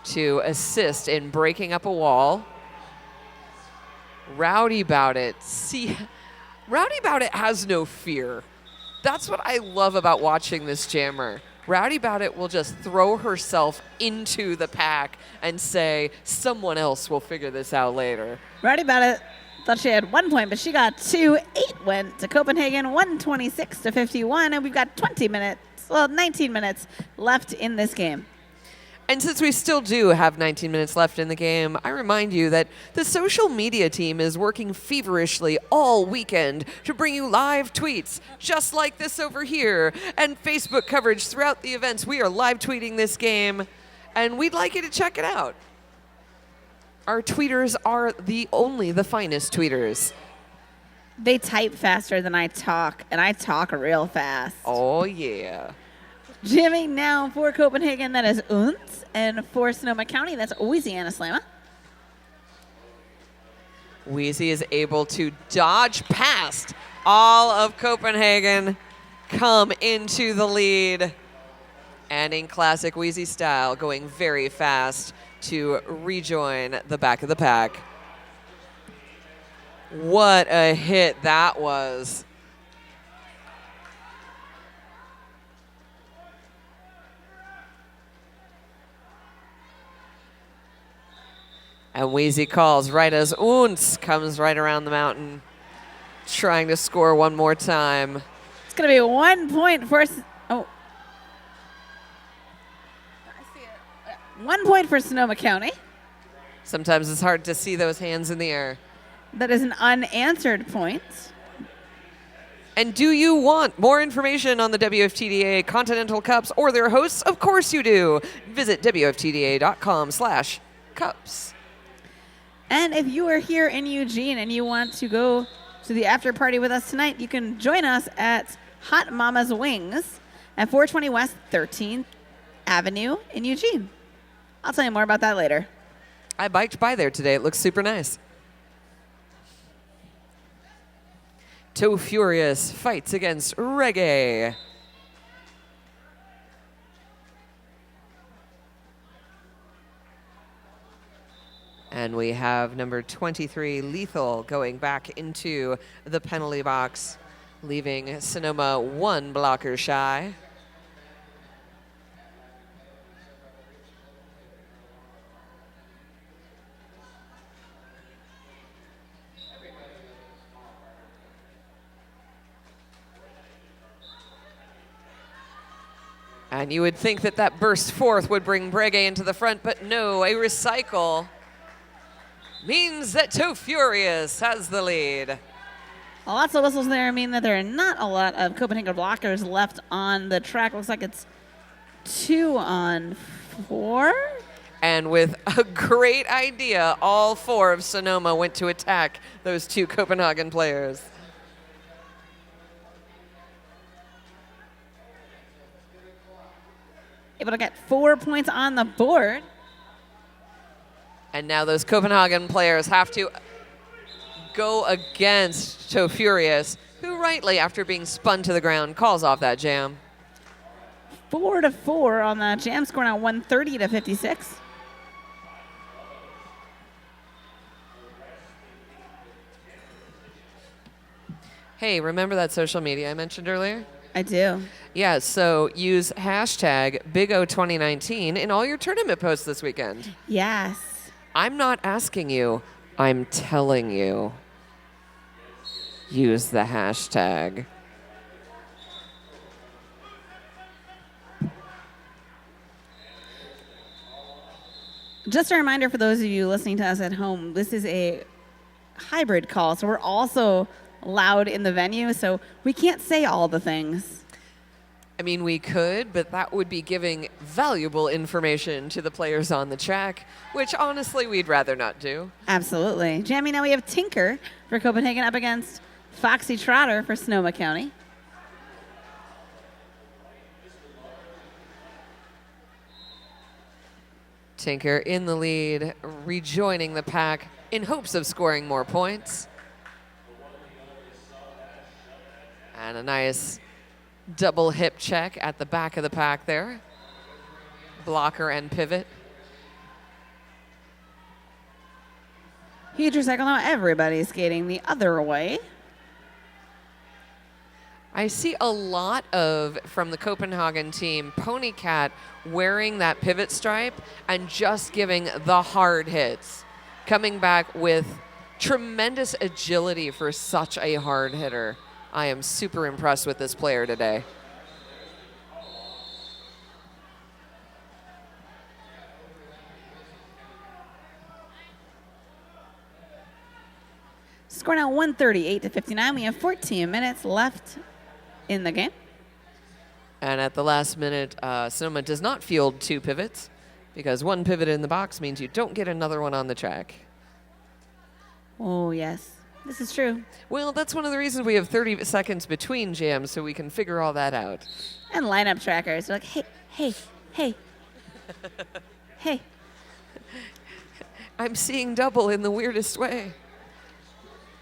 to assist in breaking up a wall. Rowdy Bout It. See, Rowdy Bout It has no fear. That's what I love about watching this jammer. Rowdy Bout It will just throw herself into the pack and say, someone else will figure this out later. Rowdy Bout It thought she had 1 point, but she got 2. 8 went to Copenhagen, 126-51, and we've got 19 minutes left in this game. And since we still do have 19 minutes left in the game, I remind you that the social media team is working feverishly all weekend to bring you live tweets just like this over here and Facebook coverage throughout the events. We are live tweeting this game, and we'd like you to check it out. Our tweeters are the finest tweeters. They type faster than I talk, and I talk real fast. Oh, yeah. Jamming now for Copenhagen, that is Unz, and for Sonoma County, that's Louisiana Slamma. Wheezy is able to dodge past all of Copenhagen, come into the lead, and in classic Wheezy style, going very fast to rejoin the back of the pack. What a hit that was. And Wheezy calls right as Unz comes right around the mountain, trying to score one more time. It's going to be 1 point for... Oh. I see it. 1 point for Sonoma County. Sometimes it's hard to see those hands in the air. That is an unanswered point. And do you want more information on the WFTDA Continental Cups or their hosts? Of course you do. Visit WFTDA.com/cups. And if you are here in Eugene and you want to go to the after party with us tonight, you can join us at Hot Mama's Wings at 420 West 13th Avenue in Eugene. I'll tell you more about that later. I biked by there today. It looks super nice. Toe Furious fights against Reggae. And we have number 23, Lethal, going back into the penalty box, leaving Sonoma 1 blocker shy. And you would think that that burst forth would bring Breguet into the front, but no, a recycle means that Toe Furious has the lead. Lots of whistles there mean that there are not a lot of Copenhagen blockers left on the track. Looks like it's 2 on 4. And with a great idea, all 4 of Sonoma went to attack those 2 Copenhagen players. Able to get 4 points on the board. And now those Copenhagen players have to go against Toe Furious, who rightly, after being spun to the ground, calls off that jam. 4-4 on the jam, score now 130-56. Hey, remember that social media I mentioned earlier? I do. Yeah, so use hashtag BigO2019 in all your tournament posts this weekend. Yes. I'm not asking you, I'm telling you. Use the hashtag. Just a reminder for those of you listening to us at home, this is a hybrid call, so we're also loud in the venue, so we can't say all the things. I mean, we could, but that would be giving valuable information to the players on the track, which honestly we'd rather not do. Absolutely. Jamie, now we have Tinker for Copenhagen up against Foxy Trotter for Sonoma County. Tinker in the lead, rejoining the pack in hopes of scoring more points. And a nice double hip check at the back of the pack there. Blocker and pivot. Huge recycle now. Everybody's skating the other way. I see a lot of, from the Copenhagen team, Pony Cat wearing that pivot stripe and just giving the hard hits. Coming back with tremendous agility for such a hard hitter. I am super impressed with this player today. Score now 138-59. We have 14 minutes left in the game. And at the last minute, Sonoma does not field 2 pivots because 1 pivot in the box means you don't get another one on the track. Oh, yes. This is true. Well, that's one of the reasons we have 30 seconds between jams so we can figure all that out. And lineup trackers. They're like, hey, hey, hey, hey. I'm seeing double in the weirdest way.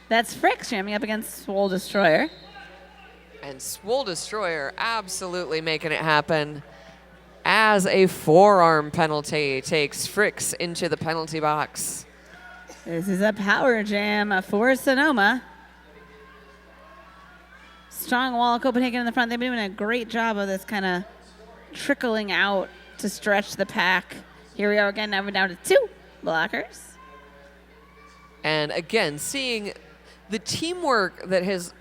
That's Frick jamming up against Swole Destroyer. And Swole Destroyer absolutely making it happen as a forearm penalty takes Fricks into the penalty box. This is a power jam for Sonoma. Strong wall, Copenhagen in the front. They've been doing a great job of this kind of trickling out to stretch the pack. Here we are again. Now we're down to 2 blockers. And again, seeing the teamwork that has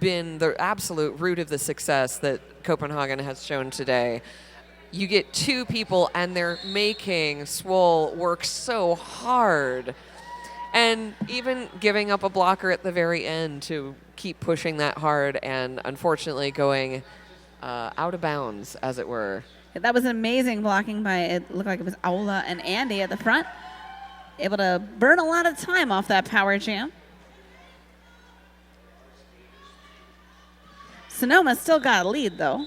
been the absolute root of the success that Copenhagen has shown today. You get 2 people and they're making Swole work so hard. And even giving up a blocker at the very end to keep pushing that hard and unfortunately going out of bounds, as it were. That was amazing blocking by, it looked like it was Aula and Andy at the front. Able to burn a lot of time off that power jam. Sonoma still got a lead, though.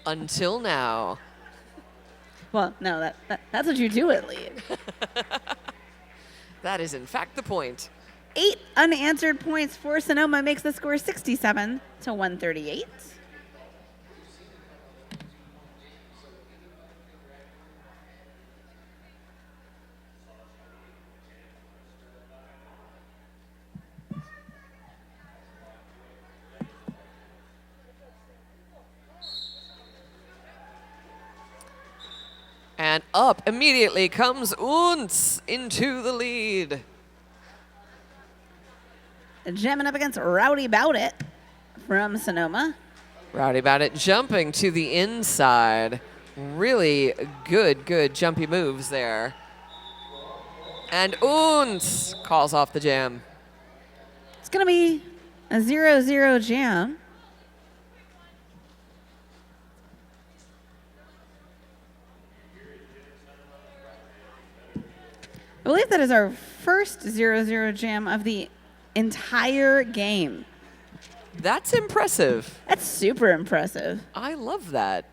Until now. Well, no, that's what you do at lead. That is, in fact, the point. 8 unanswered points for Sonoma makes the score 67-138. And up immediately comes Unz into the lead. Jamming up against Rowdy Bout It from Sonoma. Rowdy Bout It jumping to the inside. Really good jumpy moves there. And Unz calls off the jam. It's going to be a 0-0 jam. I believe that is our first 0-0 jam of the entire game. That's impressive. That's super impressive. I love that.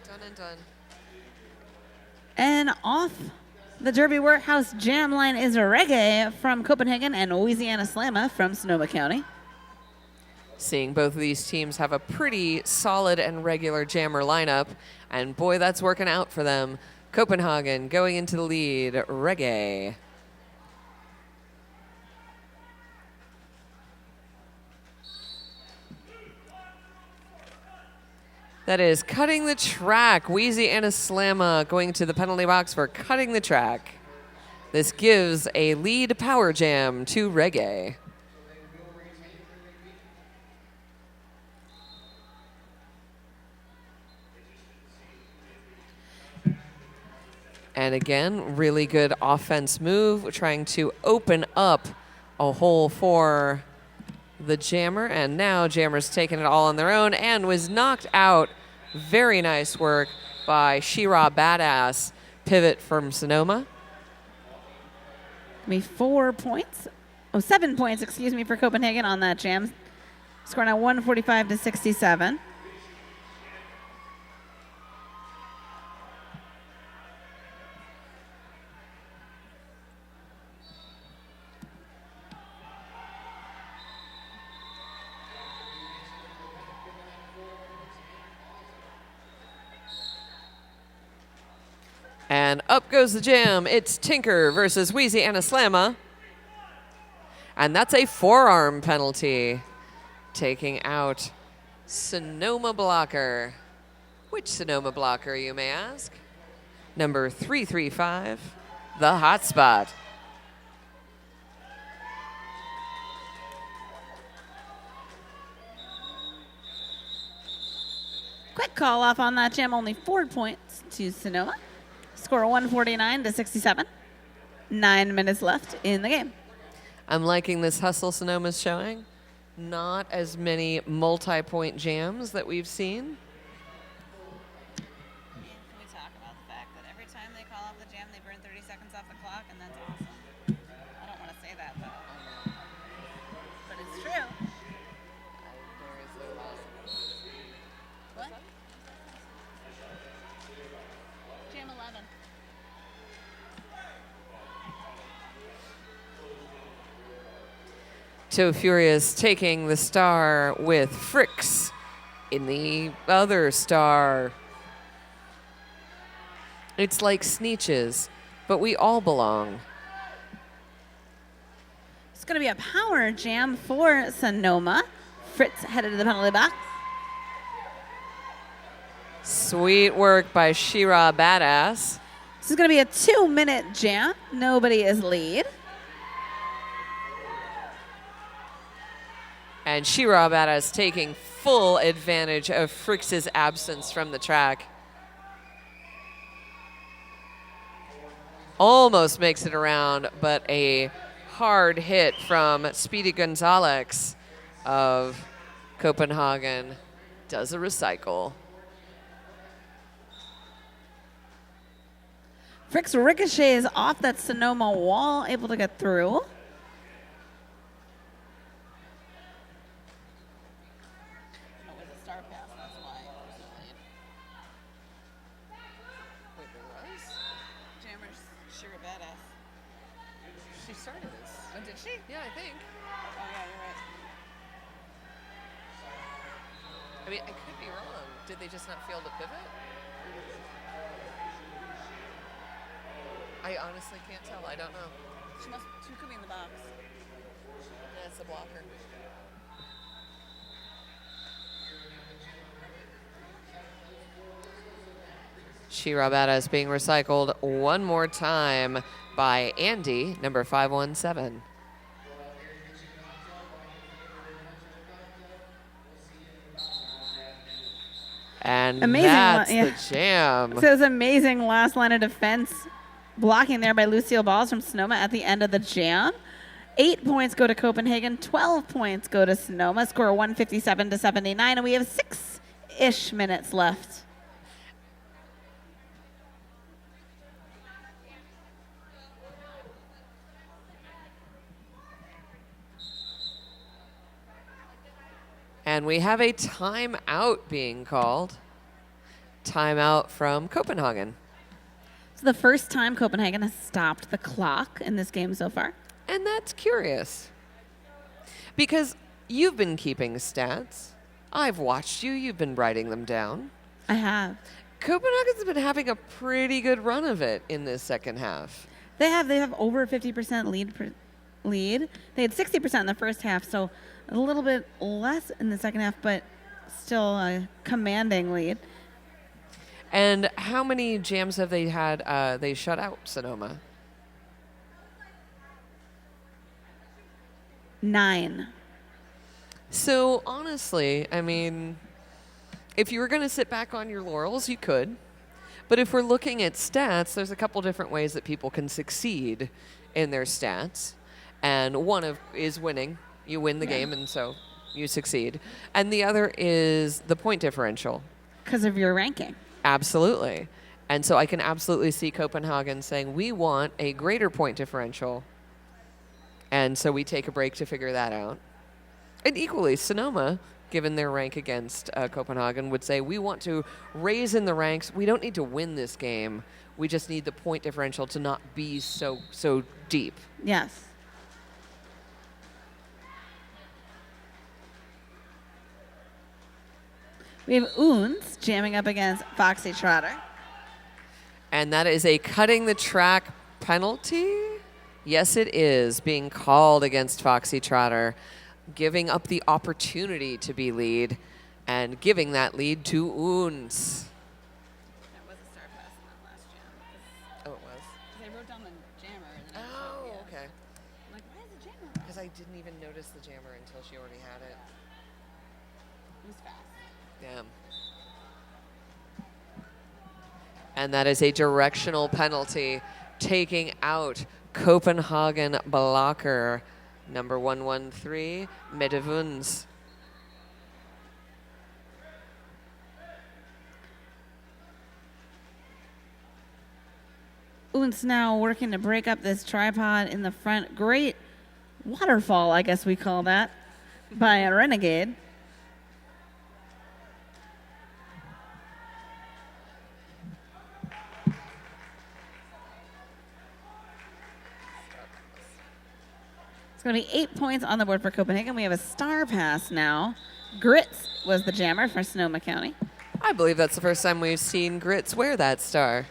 Done and done. And off the Derby Workhouse jam line is Reggae from Copenhagen and Louisiana Slamma from Sonoma County. Seeing both of these teams have a pretty solid and regular jammer lineup, and boy, that's working out for them. Copenhagen going into the lead, Reggae. That is cutting the track. Louisiana Slamma going to the penalty box for cutting the track. This gives a lead power jam to Reggae. And again, really good offense move, trying to open up a hole for the jammer. And now jammer's taking it all on their own and was knocked out. Very nice work by She-Ra Badass, pivot from Sonoma. 7 points, excuse me, for Copenhagen on that jam. Score now 145-67. And up goes the jam. It's Tinker versus Wheezy Anaslamma. And that's a forearm penalty, taking out Sonoma blocker. Which Sonoma blocker, you may ask? Number 335, the hotspot. Quick call off on that jam, only 4 points to Sonoma. Score 149-67. 9 minutes left in the game. I'm liking this hustle Sonoma's showing. Not as many multi-point jams that we've seen. Can we talk about the fact that every time they call off the jam, they burn 30 seconds off the clock, and that's awesome. I don't want to say that, but it's true. What? Jam 11. Joe Furious taking the star with Fricks in the other star. It's like Sneetches, but we all belong. It's going to be a power jam for Sonoma. Fritz headed to the penalty box. Sweet work by She-Ra Badass. This is going to be a 2-minute jam. Nobody is lead. And She-Ra Badass taking full advantage of Fricks' absence from the track. Almost makes it around, but a hard hit from Speedy Gonzalez of Copenhagen does a recycle. Fricks ricochets off that Sonoma wall, able to get through. She started this. Oh, did she? Yeah, I think. Oh, yeah, you're right. I mean, I could be wrong. Did they just not feel the pivot? I honestly can't tell. I don't know. She could be in the box. That's a blocker. She-Ra Badass being recycled one more time by Andy, number 517. And Amazing that's yeah. the jam. So it was amazing last line of defense. Blocking there by Lucille Balls from Sonoma at the end of the jam. 8 points go to Copenhagen. 12 points go to Sonoma. Score 157-79. And we have 6-ish minutes left. And we have a timeout being called. Timeout from Copenhagen. It's the first time Copenhagen has stopped the clock in this game so far. And that's curious. Because you've been keeping stats. I've watched you. You've been writing them down. I have. Copenhagen's been having a pretty good run of it in this second half. They have over 50% lead. They had 60% in the first half, so a little bit less in the second half, but still a commanding lead. And how many jams have they had? They shut out Sonoma. 9. So honestly, I mean, if you were going to sit back on your laurels, you could. But if we're looking at stats, there's a couple different ways that people can succeed in their stats. And one is winning. You win the game, and so you succeed. And the other is the point differential. Because of your ranking. Absolutely. And so I can absolutely see Copenhagen saying, we want a greater point differential. And so we take a break to figure that out. And equally, Sonoma, given their rank against Copenhagen, would say, we want to raise in the ranks. We don't need to win this game. We just need the point differential to not be so deep. Yes. We have Oons jamming up against Foxy Trotter. And And that is a cutting the track penalty. Yes, it is being called against Foxy Trotter, giving up the opportunity to be lead and giving that lead to Oons. That was a star pass in that last jam. Oh, it was? Because I wrote down the jammer. And then Okay. I'm like, why is the jammer? Because I didn't even notice the jammer until she already had it. It was fast. Damn. And that is a directional penalty, taking out Copenhagen blocker, number 113, Medevuns. Oons now working to break up this tripod in the front. Great waterfall, I guess we call that, by a Renegade. It's going to be 8 points on the board for Copenhagen. We have a star pass now. Grits was the jammer for Sonoma County. I believe that's the first time we've seen Grits wear that star.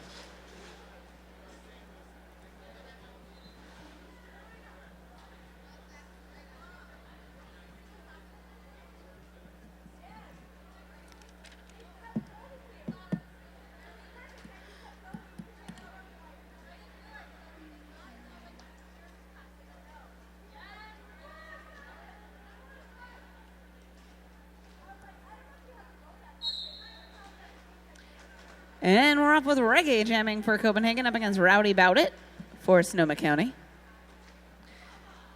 And we're off with reggae jamming for Copenhagen up against Rowdy Bout It for Sonoma County.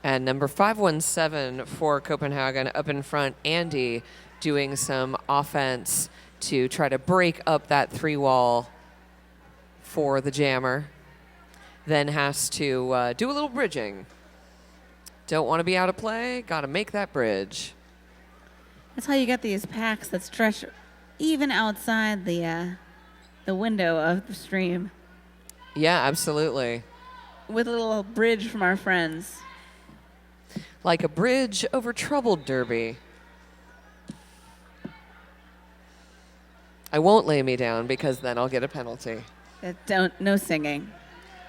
And number 517 for Copenhagen up in front, Andy, doing some offense to try to break up that three wall for the jammer. Then has to do a little bridging. Don't want to be out of play, got to make that bridge. That's how you get these packs that stretch even outside the window of the stream. Yeah, absolutely. With a little bridge from our friends. Like a bridge over troubled Derby. I won't lay me down because then I'll get a penalty. No singing.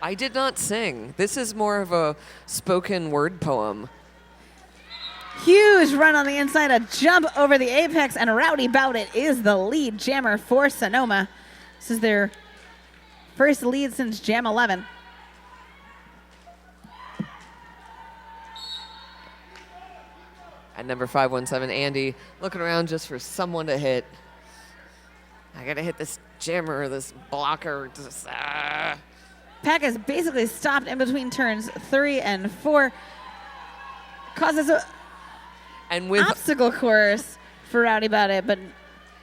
I did not sing. This is more of a spoken word poem. Huge run on the inside, a jump over the apex, and Rowdy Bout It is the lead jammer for Sonoma. This is their first lead since Jam 11. At number 517, Andy looking around just for someone to hit. I gotta hit this jammer or this blocker. Pack is basically stopped in between turns 3 and 4. Causes an obstacle course for Rowdy Bout It, but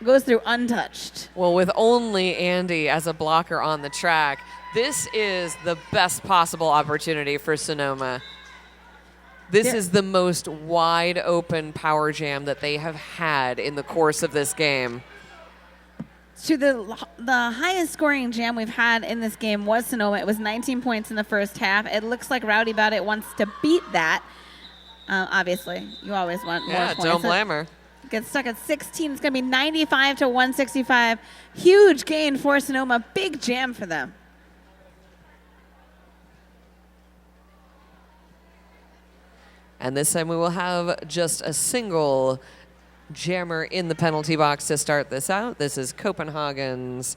goes through untouched. Well, with only Andy as a blocker on the track, this is the best possible opportunity for Sonoma. This is the most wide open power jam that they have had in the course of this game. To the highest scoring jam we've had in this game was Sonoma. It was 19 points in the first half. It looks like Rowdy Bout It wants to beat that. Obviously, you always want more points. Yeah, don't blame her. Gets stuck at 16. It's going to be 95 to 165. Huge gain for Sonoma. Big jam for them. And this time we will have just a single jammer in the penalty box to start this out. This is Copenhagen's,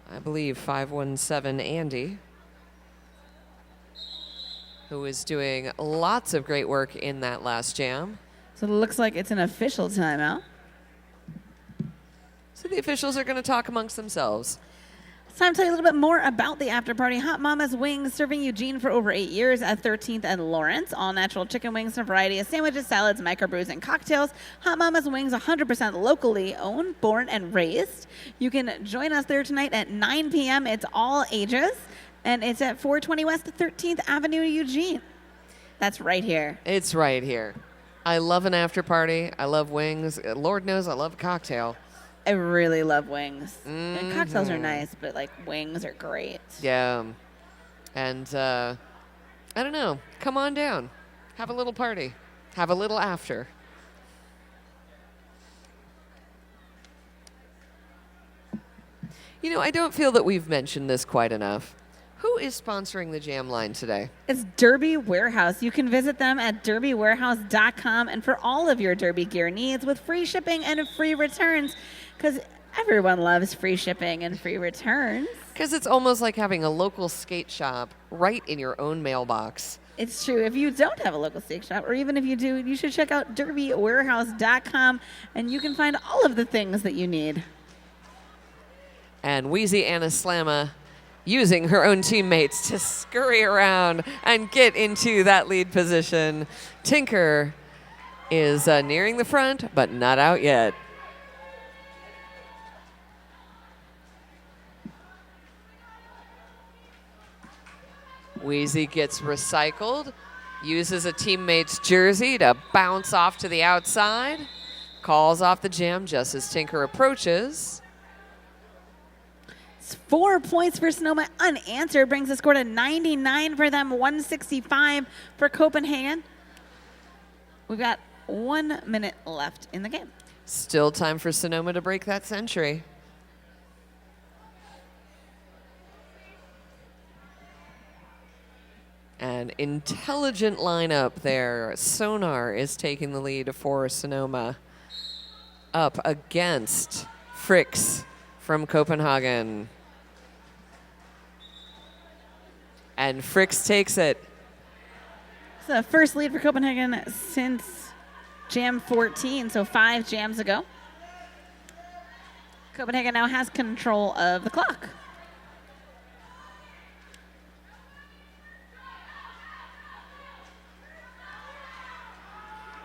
I believe, 517 Andy, who is doing lots of great work in that last jam. So it looks like it's an official timeout. So the officials are going to talk amongst themselves. It's time to tell you a little bit more about the after party. Hot Mama's Wings, serving Eugene for over 8 years at 13th and Lawrence. All natural chicken wings, a variety of sandwiches, salads, microbrews, and cocktails. Hot Mama's Wings, 100% locally owned, born, and raised. You can join us there tonight at 9 p.m. It's all ages, and it's at 420 West 13th Avenue, Eugene. That's right here. It's right here. I love an after party. I love wings. Lord knows I love a cocktail. I really love wings. And cocktails are nice, but like wings are great. Yeah. And I don't know. Come on down. Have a little party. Have a little after. You know, I don't feel that we've mentioned this quite enough. Who is sponsoring the Jam line today? It's Derby Warehouse. You can visit them at derbywarehouse.com and for all of your Derby gear needs with free shipping and free returns, because everyone loves free shipping and free returns. Because it's almost like having a local skate shop right in your own mailbox. It's true. If you don't have a local skate shop, or even if you do, you should check out derbywarehouse.com, and you can find all of the things that you need. And Wheezy Anna Slamma using her own teammates to scurry around and get into that lead position. Tinker is nearing the front, but not out yet. Wheezy gets recycled, uses a teammate's jersey to bounce off to the outside, calls off the jam just as Tinker approaches. It's 4 points for Sonoma unanswered, brings the score to 99 for them, 165 for Copenhagen. We've got 1 minute left in the game. Still time for Sonoma to break that century. An intelligent lineup there. Sonar is taking the lead for Sonoma up against Fricks from Copenhagen. And Fricks takes it. It's the first lead for Copenhagen since Jam 14, so 5 jams ago. Copenhagen now has control of the clock.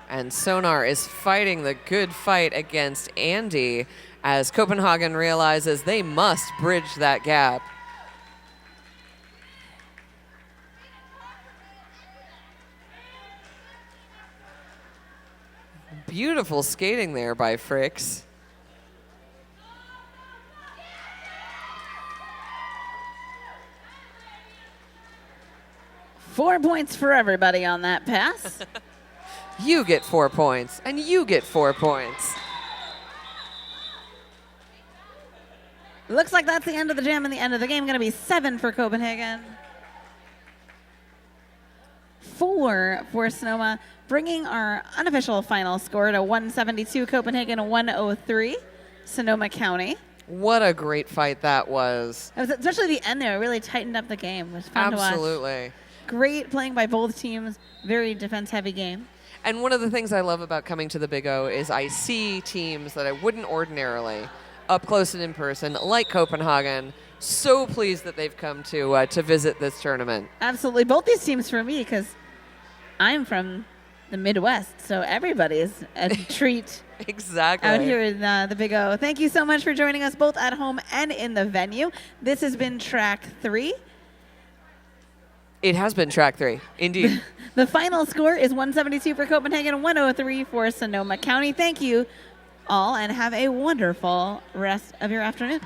And Sonar is fighting the good fight against Andy as Copenhagen realizes they must bridge that gap. Beautiful skating there by Fricks. Four points for everybody on that pass. You get 4 points, and you get 4 points. Looks like that's the end of the jam and the end of the game. Going to be 7 for Copenhagen. 4 for Sonoma, bringing our unofficial final score to 172 Copenhagen, 103 Sonoma County. What a great fight that was. Especially the end there, it really tightened up the game. It was fun to watch. Absolutely. Great playing by both teams. Very defense-heavy game. And one of the things I love about coming to the Big O is I see teams that I wouldn't ordinarily up close and in person, like Copenhagen. So pleased that they've come to visit this tournament. Absolutely. Both these teams for me, because I'm from the Midwest, so everybody's a treat. Exactly. Out here in the Big O. Thank you so much for joining us both at home and in the venue. This has been Track 3. It has been Track 3, indeed. The final score is 172 for Copenhagen, 103 for Sonoma County. Thank you all, and have a wonderful rest of your afternoon.